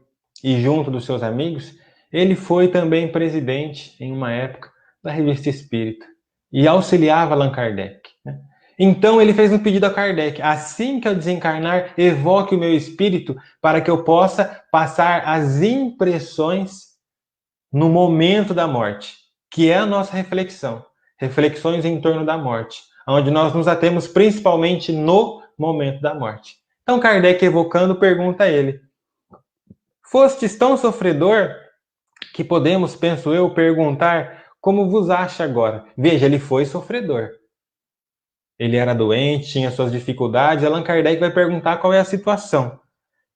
e junto dos seus amigos, ele foi também presidente, em uma época, da Revista Espírita e auxiliava Allan Kardec. Né? Então ele fez um pedido a Kardec: assim que eu desencarnar, evoque o meu espírito para que eu possa passar as impressões no momento da morte, que é a nossa reflexão. Reflexões em torno da morte, onde nós nos atemos principalmente no momento da morte. Então Kardec, evocando, pergunta a ele: fostes tão sofredor que podemos, penso eu, perguntar como vos acha agora? Veja, ele foi sofredor. Ele era doente, tinha suas dificuldades. Allan Kardec vai perguntar qual é a situação.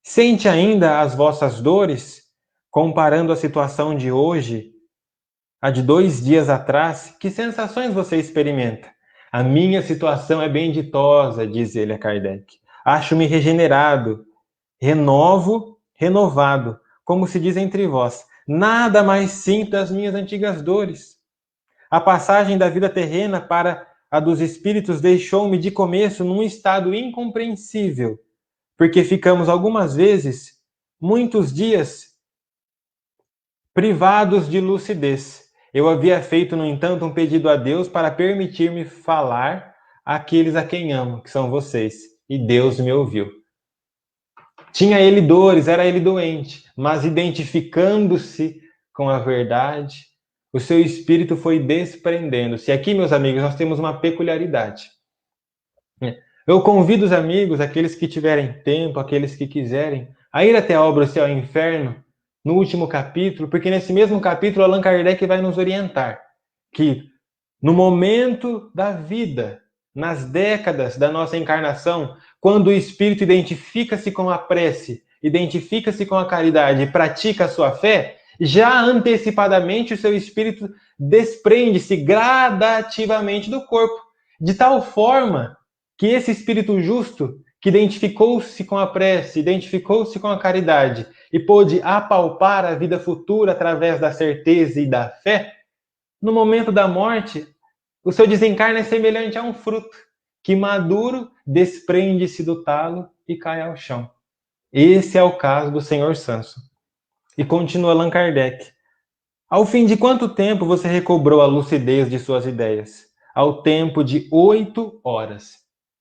Sente ainda as vossas dores? Comparando a situação de hoje, a de 2 dias atrás, que sensações você experimenta? A minha situação é bem ditosa, diz ele a Kardec. Acho-me regenerado, renovado, como se diz entre vós. Nada mais sinto das minhas antigas dores. A passagem da vida terrena para a dos espíritos deixou-me de começo num estado incompreensível, porque ficamos algumas vezes, muitos dias, privados de lucidez. Eu havia feito, no entanto, um pedido a Deus para permitir-me falar àqueles a quem amo, que são vocês, e Deus me ouviu. Tinha ele dores, era ele doente, mas identificando-se com a verdade, o seu espírito foi desprendendo-se. E aqui, meus amigos, nós temos uma peculiaridade. Eu convido os amigos, aqueles que tiverem tempo, aqueles que quiserem, a ir até a obra O Céu e o Inferno, no último capítulo, porque nesse mesmo capítulo Allan Kardec vai nos orientar que no momento da vida, nas décadas da nossa encarnação, quando o espírito identifica-se com a prece, identifica-se com a caridade e pratica a sua fé, já antecipadamente o seu espírito desprende-se gradativamente do corpo, de tal forma que esse espírito justo, que identificou-se com a prece, identificou-se com a caridade e pôde apalpar a vida futura através da certeza e da fé, no momento da morte, o seu desencarne é semelhante a um fruto que, maduro, desprende-se do talo e cai ao chão. Esse é o caso do Sr. Samson. E continua Allan Kardec. Ao fim de quanto tempo você recobrou a lucidez de suas ideias? Ao tempo de 8 horas.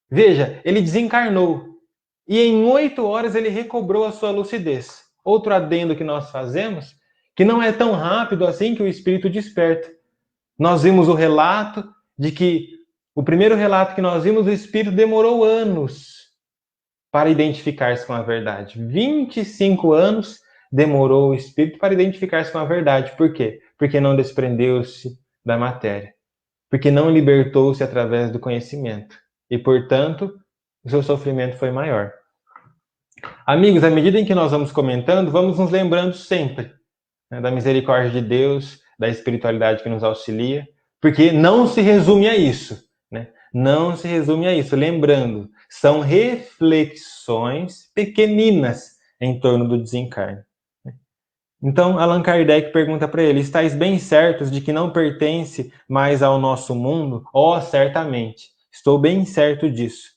Veja, ele desencarnou. E em 8 horas ele recobrou a sua lucidez. Outro adendo que nós fazemos, que não é tão rápido assim que o espírito desperta. Nós vimos o relato de que, o primeiro relato que nós vimos, o espírito demorou anos para identificar-se com a verdade. 25 anos demorou o espírito para identificar-se com a verdade. Por quê? Porque não desprendeu-se da matéria. Porque não libertou-se através do conhecimento. E, portanto, o seu sofrimento foi maior. Amigos, à medida em que nós vamos comentando, vamos nos lembrando sempre, né, da misericórdia de Deus, da espiritualidade que nos auxilia, porque não se resume a isso, né? Não se resume a isso. Lembrando, são reflexões pequeninas em torno do desencarne. Então, Allan Kardec pergunta para ele: estáis bem certos de que não pertence mais ao nosso mundo? Oh, certamente, estou bem certo disso.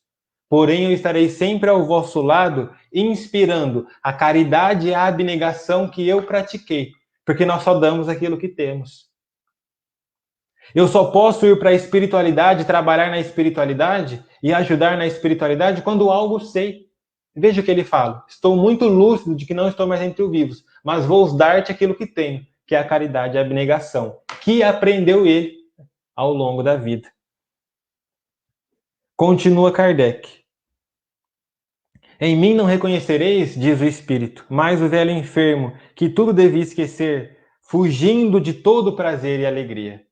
Porém, eu estarei sempre ao vosso lado, inspirando a caridade e a abnegação que eu pratiquei, porque nós só damos aquilo que temos. Eu só posso ir para a espiritualidade, trabalhar na espiritualidade e ajudar na espiritualidade quando algo sei. Veja o que ele fala: estou muito lúcido de que não estou mais entre os vivos, mas vou dar-te aquilo que tenho, que é a caridade e a abnegação, que aprendeu ele ao longo da vida. Continua Kardec. Em mim não reconhecereis, diz o Espírito, mais o velho enfermo, que tudo devia esquecer, fugindo de todo prazer e alegria.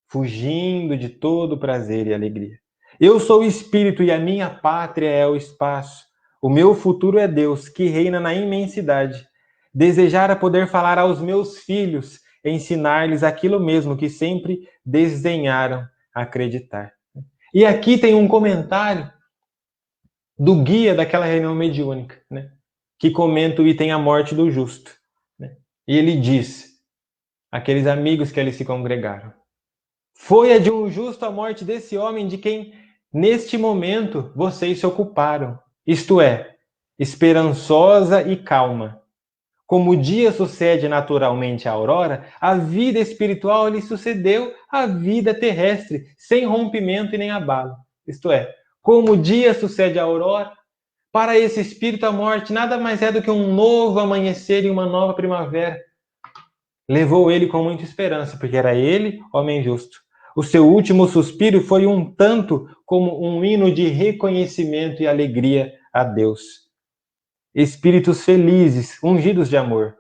Fugindo de todo prazer e alegria. Eu sou o Espírito e a minha pátria é o espaço. O meu futuro é Deus, que reina na imensidade. Desejara poder falar aos meus filhos, ensinar-lhes aquilo mesmo que sempre desdenharam acreditar. E aqui tem um comentário do guia daquela reunião mediúnica, né, que comenta o item A Morte do Justo. Né, e ele diz, aqueles amigos que ali se congregaram: foi a de um justo a morte desse homem de quem, neste momento, vocês se ocuparam. Isto é, esperançosa e calma. Como o dia sucede naturalmente à aurora, a vida espiritual lhe sucedeu à vida terrestre, sem rompimento e nem abalo. Isto é, como o dia sucede à aurora, para esse espírito a morte nada mais é do que um novo amanhecer e uma nova primavera. Levou ele com muita esperança, porque era ele, homem justo. O seu último suspiro foi um tanto como um hino de reconhecimento e alegria a Deus. Espíritos felizes, ungidos de amor.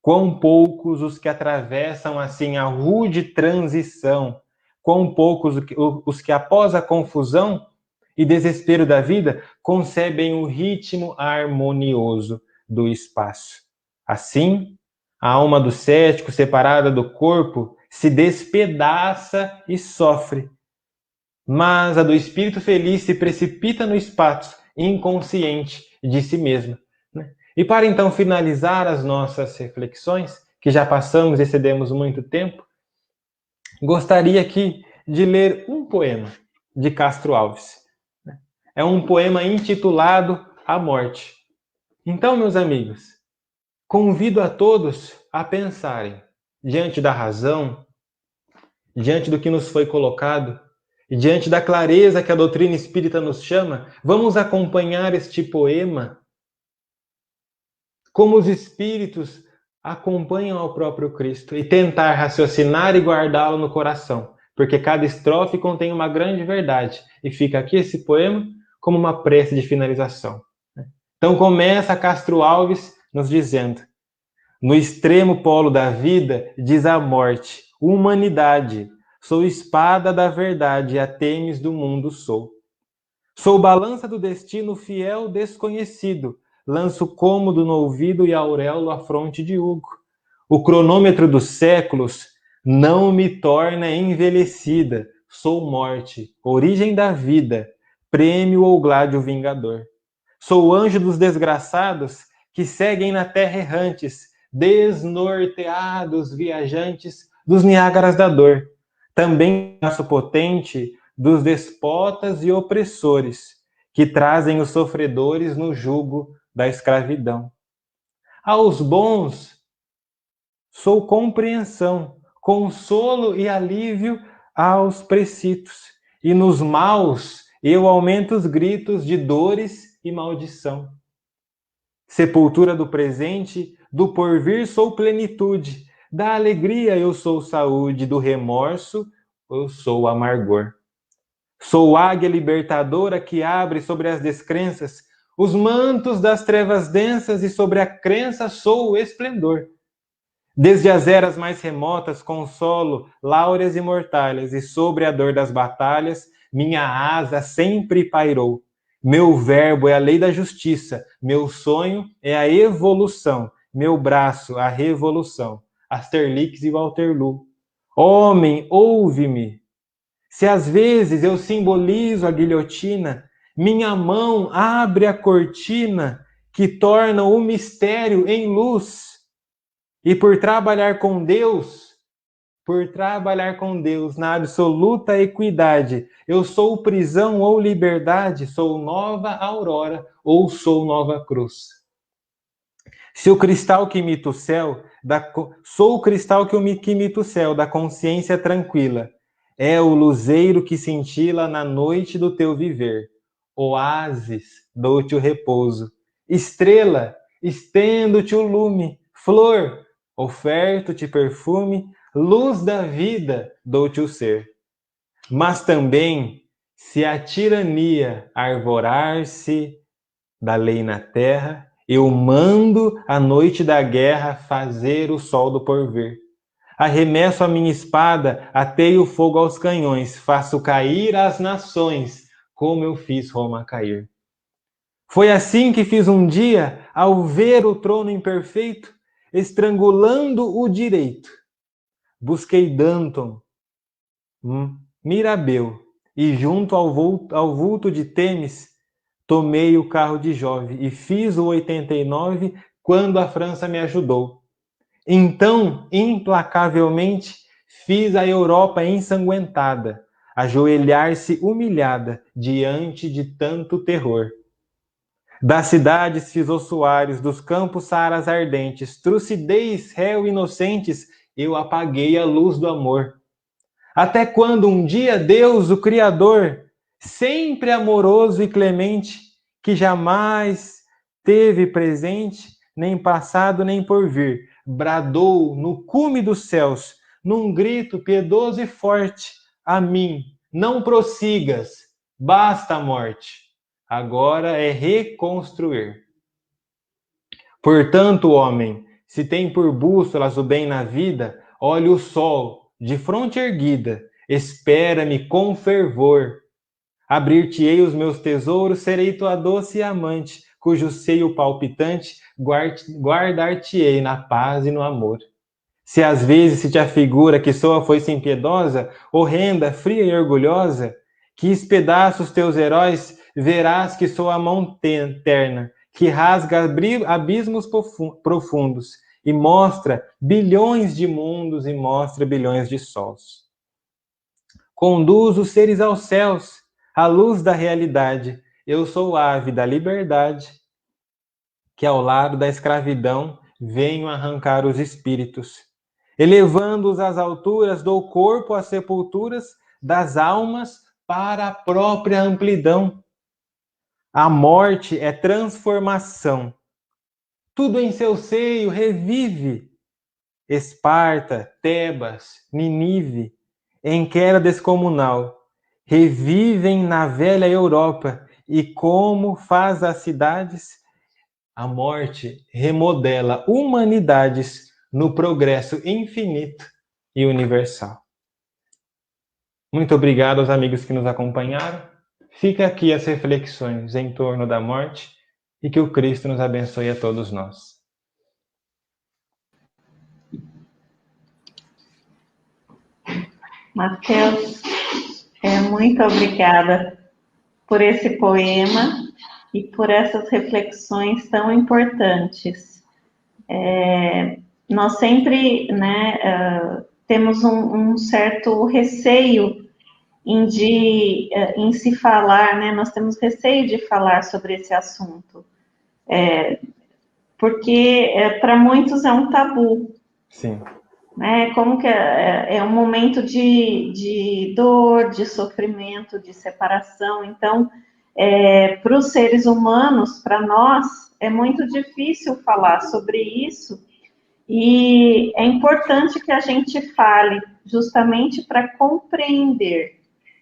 Quão poucos os que atravessam assim a rude transição, quão poucos os que após a confusão e desespero da vida concebem o ritmo harmonioso do espaço. Assim, a alma do cético, separada do corpo, se despedaça e sofre. Mas a do espírito feliz se precipita no espaço, inconsciente de si mesma. E para então finalizar as nossas reflexões, que já passamos e excedemos muito tempo, gostaria aqui de ler um poema de Castro Alves. É um poema intitulado A Morte. Então, meus amigos, convido a todos a pensarem, diante da razão, diante do que nos foi colocado, e diante da clareza que a doutrina espírita nos chama, vamos acompanhar este poema como os espíritos acompanham ao próprio Cristo e tentar raciocinar e guardá-lo no coração, porque cada estrofe contém uma grande verdade, e fica aqui esse poema como uma prece de finalização. Então começa Castro Alves nos dizendo: no extremo polo da vida, diz a morte, humanidade, sou espada da verdade, a têmis do mundo sou. Sou balança do destino fiel desconhecido, lanço cômodo no ouvido e auréolo à fronte de Hugo. O cronômetro dos séculos não me torna envelhecida, sou morte, origem da vida, prêmio ou gládio vingador. Sou anjo dos desgraçados que seguem na terra errantes, desnorteados viajantes dos Niágaras da dor. Também braço potente dos despotas e opressores, que trazem os sofredores no jugo da escravidão. Aos bons sou compreensão, consolo e alívio aos precitos, e nos maus eu aumento os gritos de dores e maldição. Sepultura do presente, do porvir sou plenitude, da alegria eu sou saúde, do remorso eu sou amargor. Sou águia libertadora que abre sobre as descrenças os mantos das trevas densas, e sobre a crença sou o esplendor. Desde as eras mais remotas consolo láureas imortais, e sobre a dor das batalhas minha asa sempre pairou. Meu verbo é a lei da justiça, meu sonho é a evolução, meu braço a revolução. Asterlix e Waterloo. Homem, ouve-me. Se às vezes eu simbolizo a guilhotina, minha mão abre a cortina que torna o mistério em luz. E por trabalhar com Deus na absoluta equidade, eu sou prisão ou liberdade, sou nova aurora ou sou nova cruz. Se o cristal que imita o céu, sou o cristal que imita o céu da consciência tranquila. É o luzeiro que cintila na noite do teu viver. Oásis, dou-te o repouso. Estrela, estendo-te o lume. Flor, oferto-te perfume. Luz da vida, dou-te o ser. Mas também, se a tirania arvorar-se da lei na terra, eu mando a noite da guerra fazer o sol do porvir. Arremesso a minha espada, ateio fogo aos canhões, faço cair as nações, como eu fiz Roma cair. Foi assim que fiz um dia, ao ver o trono imperfeito, estrangulando o direito. Busquei Danton, Mirabeau, e junto ao vulto de Temis, tomei o carro de Jove e fiz o 89 quando a França me ajudou. Então, implacavelmente, fiz a Europa ensanguentada, ajoelhar-se humilhada diante de tanto terror. Das cidades fiz ossuários, dos campos saaras ardentes, trucidez, réu inocentes, eu apaguei a luz do amor. Até quando um dia Deus, o Criador, sempre amoroso e clemente, que jamais teve presente, nem passado nem por vir, bradou no cume dos céus, num grito piedoso e forte, a mim, não prossigas, basta a morte, agora é reconstruir. Portanto, homem, se tem por bússolas o bem na vida, olhe o sol, de fronte erguida, espera-me com fervor. Abrir-te-ei os meus tesouros, serei tua doce amante, cujo seio palpitante guardar-te-ei na paz e no amor. Se às vezes se te afigura que sou a foice impiedosa, horrenda, fria e orgulhosa, que espedaça os teus heróis, verás que sou a mão terna, que rasga abismos profundos, e mostra bilhões de mundos e mostra bilhões de sóis. Conduz os seres aos céus, à luz da realidade. Eu sou ave da liberdade, que ao lado da escravidão venho arrancar os espíritos. Elevando-os às alturas, dou corpo às sepulturas das almas para a própria amplidão. A morte é transformação. Tudo em seu seio revive. Esparta, Tebas, Ninive, em queda descomunal, revivem na velha Europa, e como faz as cidades, a morte remodela humanidades no progresso infinito e universal. Muito obrigado aos amigos que nos acompanharam. Fica aqui as reflexões em torno da morte, e que o Cristo nos abençoe a todos nós. Mateus, muito obrigada por esse poema e por essas reflexões tão importantes. Nós sempre, temos um certo receio em se falar, né? Nós temos receio de falar sobre esse assunto, porque para muitos é um tabu. Sim. Né? Como que é um momento de dor, de sofrimento, de separação. Então, para os seres humanos, para nós, é muito difícil falar sobre isso, e é importante que a gente fale justamente para compreender.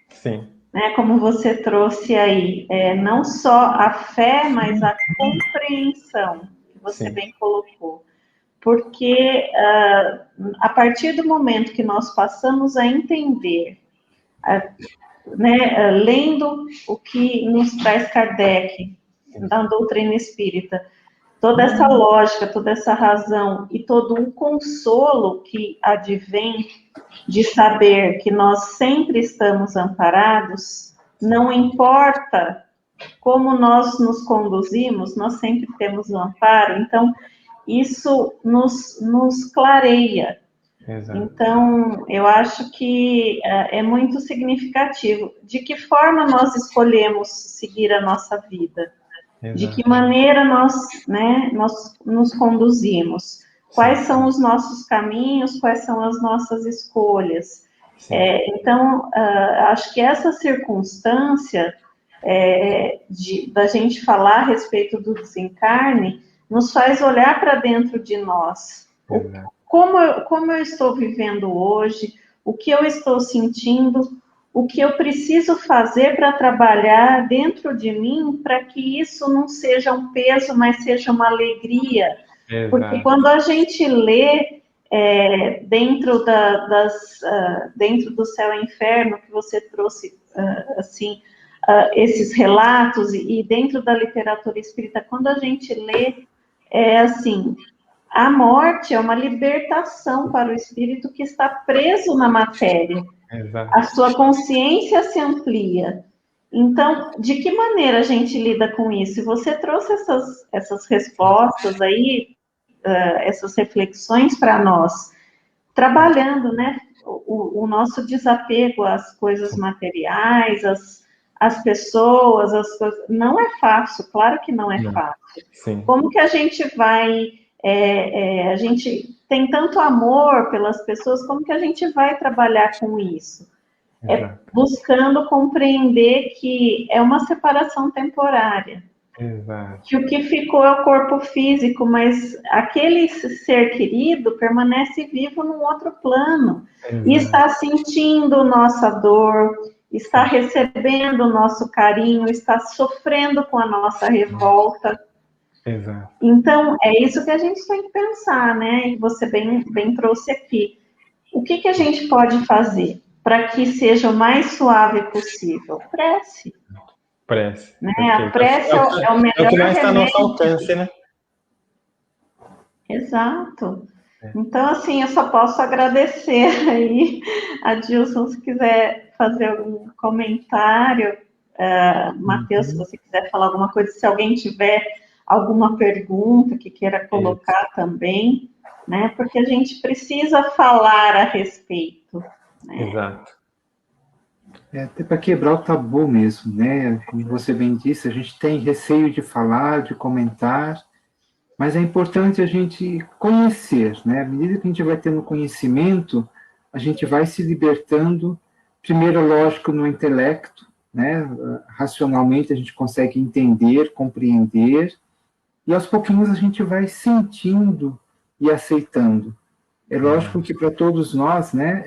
Sim. Né, como você trouxe aí, não só a fé, mas a compreensão, que você Sim. bem colocou. Porque a partir do momento que nós passamos a entender, né, lendo o que nos traz Kardec, da doutrina espírita, toda essa lógica, toda essa razão e todo um consolo que advém de saber que nós sempre estamos amparados, não importa como nós nos conduzimos, nós sempre temos o amparo. Então, isso nos clareia. Exato. Então, eu acho que é muito significativo. De que forma nós escolhemos seguir a nossa vida? Exato. De que maneira nós nos conduzimos? Quais são os nossos caminhos? Quais são as nossas escolhas? Então, acho que essa circunstância da gente falar a respeito do desencarne nos faz olhar para dentro de nós. Como eu estou vivendo hoje, o que eu estou sentindo, o que eu preciso fazer para trabalhar dentro de mim para que isso não seja um peso, mas seja uma alegria. Exato. Porque quando a gente lê dentro dentro do Céu e Inferno, que você trouxe assim, esses relatos, e dentro da literatura espírita, quando a gente lê, assim, a morte é uma libertação para o espírito que está preso na matéria. Exato. A sua consciência se amplia. Então, de que maneira a gente lida com isso? E você trouxe essas respostas aí, essas reflexões para nós, trabalhando, né, o nosso desapego às coisas materiais, às pessoas, às coisas. Não é fácil, claro que não é fácil. Sim. Como que a gente vai... a gente tem tanto amor pelas pessoas, como que a gente vai trabalhar com isso? Buscando compreender que é uma separação temporária. Exato. Que o que ficou é o corpo físico, mas aquele ser querido permanece vivo num outro plano. Exato. E está sentindo nossa dor, está recebendo o nosso carinho, está sofrendo com a nossa revolta. Exato. Então, é isso que a gente tem que pensar, né? E você bem trouxe aqui. O que a gente pode fazer para que seja o mais suave possível? Prece. Prece. Né? A prece é o melhor que mais está ao remédio. nosso alcance, né? Exato. Então, assim, eu só posso agradecer aí. Adilson, se quiser fazer algum comentário, Matheus, se você quiser falar alguma coisa, se alguém tiver alguma pergunta que queira colocar também, né? Porque a gente precisa falar a respeito. Né? Exato. Até para quebrar o tabu mesmo, né? Como você bem disse, a gente tem receio de falar, de comentar, mas é importante a gente conhecer, né? À medida que a gente vai tendo conhecimento, a gente vai se libertando, primeiro, lógico, no intelecto, né? Racionalmente a gente consegue entender, compreender, e aos pouquinhos a gente vai sentindo e aceitando. É lógico que para todos nós, né,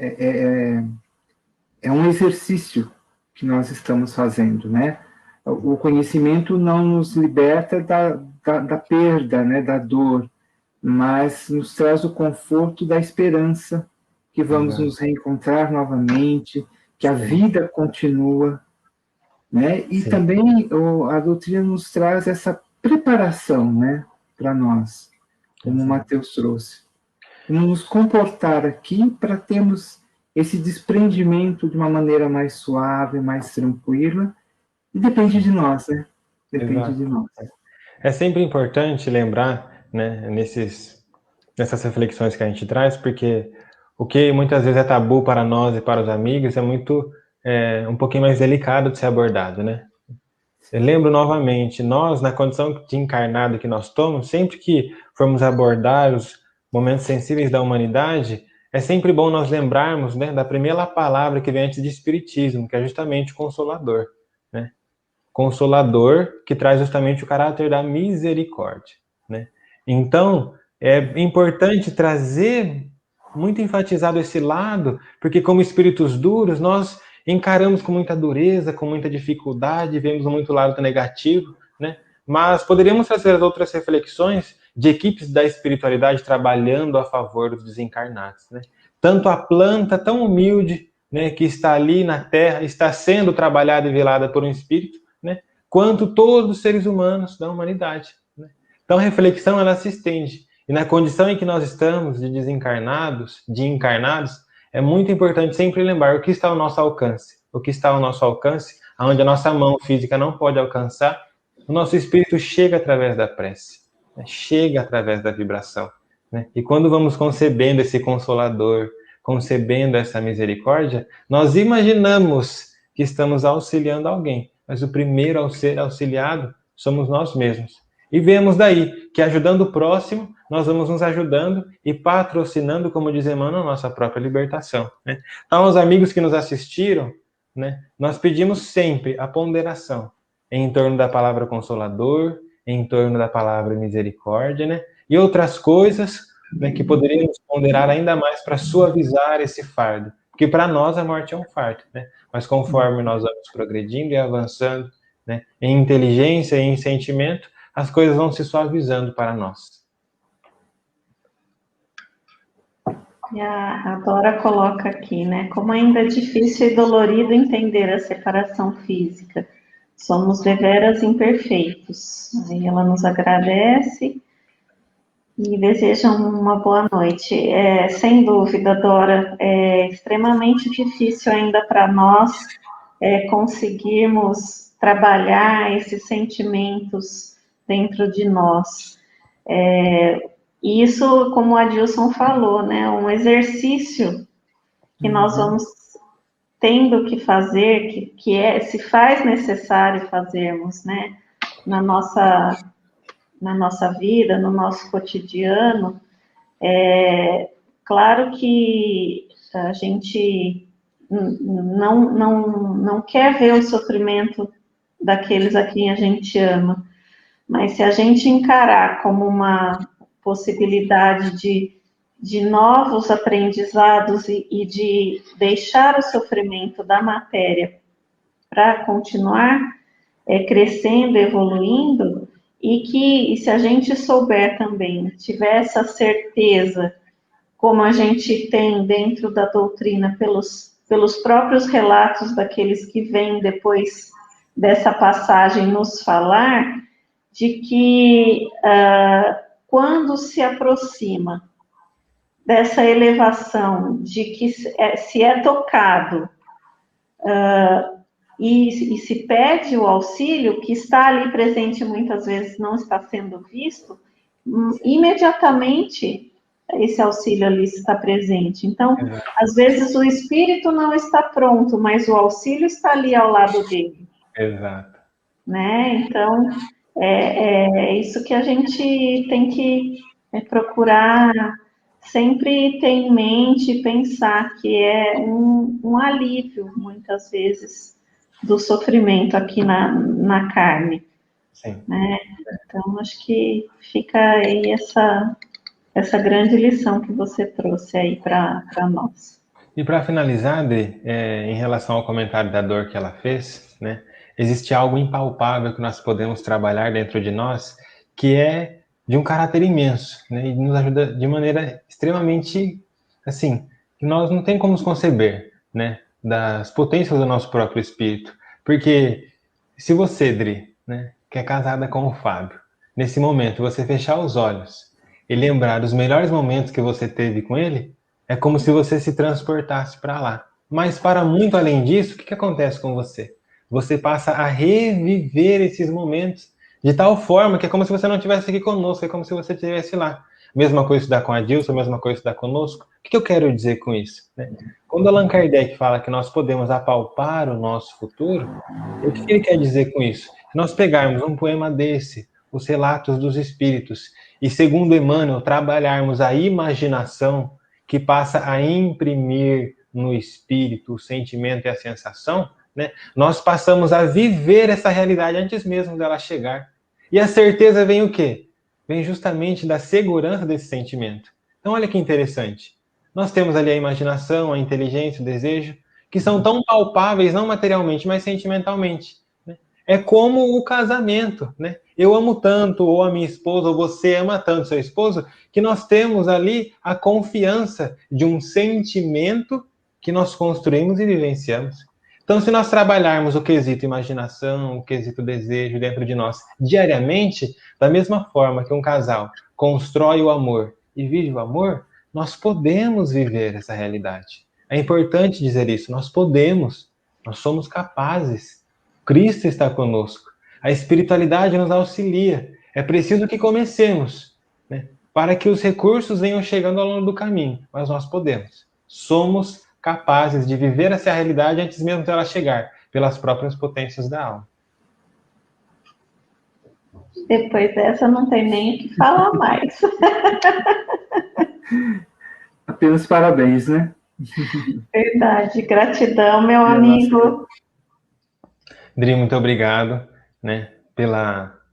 é um exercício que nós estamos fazendo, né? O conhecimento não nos liberta da perda, né, da dor, mas nos traz o conforto da esperança, que vamos nos reencontrar novamente, que a vida continua, né? E também a doutrina nos traz essa preparação, né, para nós, como o Matheus trouxe. Como nos comportar aqui para termos esse desprendimento de uma maneira mais suave, mais tranquila, e depende de nós, né? Depende de nós. É sempre importante lembrar, né, nessas reflexões que a gente traz, porque o que muitas vezes é tabu para nós e para os amigos é muito um pouquinho mais delicado de ser abordado, né? Eu lembro novamente, nós, na condição de encarnado que nós tomamos, sempre que formos abordar os momentos sensíveis da humanidade, é sempre bom nós lembrarmos, né, da primeira palavra que vem antes de espiritismo, que é justamente consolador, né? Consolador, que traz justamente o caráter da misericórdia, né? Então, é importante trazer, muito enfatizado esse lado, porque como espíritos duros, nós encaramos com muita dureza, com muita dificuldade, vemos muito lado negativo, né? Mas poderíamos fazer outras reflexões de equipes da espiritualidade trabalhando a favor dos desencarnados, né? Tanto a planta tão humilde, né, que está ali na Terra, está sendo trabalhada e velada por um espírito, né, quanto todos os seres humanos da humanidade, né? Então a reflexão ela se estende. E na condição em que nós estamos de desencarnados, de encarnados, é muito importante sempre lembrar o que está ao nosso alcance. O que está ao nosso alcance, onde a nossa mão física não pode alcançar, o nosso espírito chega através da prece, né? Chega através da vibração, né? E quando vamos concebendo esse consolador, concebendo essa misericórdia, nós imaginamos que estamos auxiliando alguém, mas o primeiro a ser auxiliado somos nós mesmos. E vemos daí que ajudando o próximo, nós vamos nos ajudando e patrocinando, como diz Emmanuel, a nossa própria libertação, né? Então, aos amigos que nos assistiram, né, nós pedimos sempre a ponderação em torno da palavra consolador, em torno da palavra misericórdia, né, e outras coisas, né, que poderíamos ponderar ainda mais para suavizar esse fardo. Porque para nós a morte é um fardo, né? Mas conforme nós vamos progredindo e avançando, né, em inteligência e em sentimento, as coisas vão se suavizando para nós. E a Dora coloca aqui, né? Como ainda é difícil e dolorido entender a separação física. Somos deveras imperfeitos. Aí ela nos agradece e deseja uma boa noite. Sem dúvida, Dora, é extremamente difícil ainda para nós conseguirmos trabalhar esses sentimentos dentro de nós. Isso, como o Adilson falou, né, um exercício que nós vamos tendo que fazer, se faz necessário fazermos, né, na nossa vida, no nosso cotidiano. Claro que a gente não quer ver o sofrimento daqueles a quem a gente ama, mas se a gente encarar como uma possibilidade de novos aprendizados e de deixar o sofrimento da matéria para continuar crescendo, evoluindo, e se a gente souber também, tiver essa certeza, como a gente tem dentro da doutrina, pelos próprios relatos daqueles que vêm depois dessa passagem nos falar, de que quando se aproxima dessa elevação, de que se é tocado e se pede o auxílio, que está ali presente muitas vezes não está sendo visto, imediatamente esse auxílio ali está presente. Então, às vezes o espírito não está pronto, mas o auxílio está ali ao lado dele. Exato. Né? Então, é isso que a gente tem que procurar sempre ter em mente e pensar que é um alívio, muitas vezes, do sofrimento aqui na carne. Sim. Né? Então, acho que fica aí essa grande lição que você trouxe aí para nós. E para finalizar, Adri, em relação ao comentário da dor que ela fez, né, existe algo impalpável que nós podemos trabalhar dentro de nós, que é de um caráter imenso, né, e nos ajuda de maneira extremamente, assim, que nós não tem como nos conceber, né, das potências do nosso próprio espírito. Porque se você, Adri, né, que é casada com o Fábio, nesse momento você fechar os olhos e lembrar dos melhores momentos que você teve com ele, é como se você se transportasse para lá. Mas para muito além disso, o que acontece com você? Você passa a reviver esses momentos de tal forma que é como se você não estivesse aqui conosco, é como se você estivesse lá. Mesma coisa estudar com a Dilson, mesma coisa estudar conosco. O que eu quero dizer com isso? Né? Quando Allan Kardec fala que nós podemos apalpar o nosso futuro, o que ele quer dizer com isso? Se nós pegarmos um poema desse, Os Relatos dos Espíritos, e segundo Emmanuel, trabalharmos a imaginação que passa a imprimir no espírito o sentimento e a sensação, né? Nós passamos a viver essa realidade antes mesmo dela chegar. E a certeza vem o quê? Vem justamente da segurança desse sentimento. Então, olha que interessante. Nós temos ali a imaginação, a inteligência, o desejo, que são tão palpáveis, não materialmente, mas sentimentalmente. Né? É como o casamento, né? Eu amo tanto, ou a minha esposa, ou você ama tanto seu esposo, que nós temos ali a confiança de um sentimento que nós construímos e vivenciamos. Então, se nós trabalharmos o quesito imaginação, o quesito desejo dentro de nós diariamente, da mesma forma que um casal constrói o amor e vive o amor, nós podemos viver essa realidade. É importante dizer isso, nós podemos, nós somos capazes. Cristo está conosco. A espiritualidade nos auxilia. É preciso que comecemos, né, para que os recursos venham chegando ao longo do caminho, mas nós podemos. Somos capazes de viver essa realidade antes mesmo dela chegar, pelas próprias potências da alma. Depois dessa, não tem nem o que falar mais. Apenas parabéns, né? Verdade. Gratidão, meu amigo. Dri, muito obrigado, né,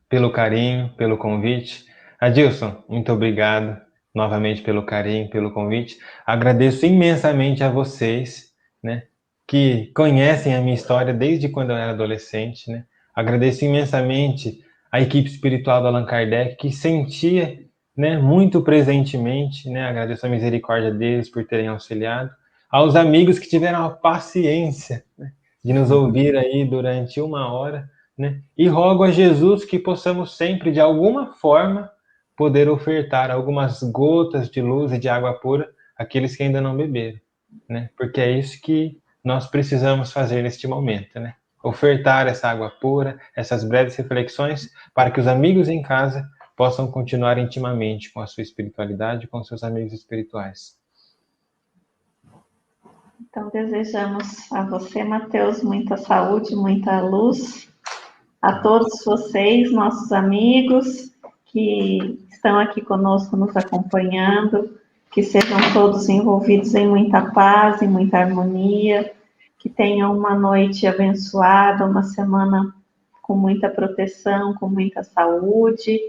pelo carinho, pelo convite. Adilson, muito obrigado novamente pelo carinho, pelo convite. Agradeço imensamente a vocês, né, que conhecem a minha história desde quando eu era adolescente, né. Agradeço imensamente a equipe espiritual do Allan Kardec, que sentia, né, muito presentemente, né. Agradeço a misericórdia deles por terem auxiliado. Aos amigos que tiveram a paciência, né, de nos ouvir aí durante 1 hora, né? E rogo a Jesus que possamos sempre, de alguma forma, poder ofertar algumas gotas de luz e de água pura àqueles que ainda não beberam, né? Porque é isso que nós precisamos fazer neste momento, né? Ofertar essa água pura, essas breves reflexões, para que os amigos em casa possam continuar intimamente com a sua espiritualidade, com seus amigos espirituais. Então, desejamos a você, Mateus, muita saúde, muita luz. A todos vocês, nossos amigos, que estão aqui conosco, nos acompanhando, que sejam todos envolvidos em muita paz, em muita harmonia, que tenham uma noite abençoada, uma semana com muita proteção, com muita saúde,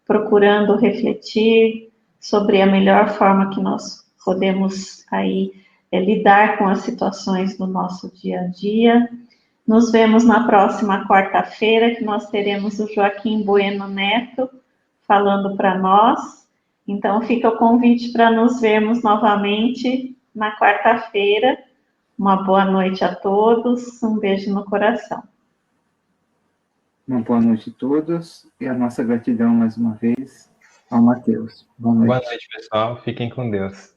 procurando refletir sobre a melhor forma que nós podemos aí lidar com as situações do nosso dia a dia. Nos vemos na próxima quarta-feira, que nós teremos o Joaquim Bueno Neto falando para nós. Então, fica o convite para nos vermos novamente na quarta-feira. Uma boa noite a todos, um beijo no coração. Uma boa noite a todos e a nossa gratidão mais uma vez ao Mateus. Boa noite. Boa noite, pessoal. Fiquem com Deus.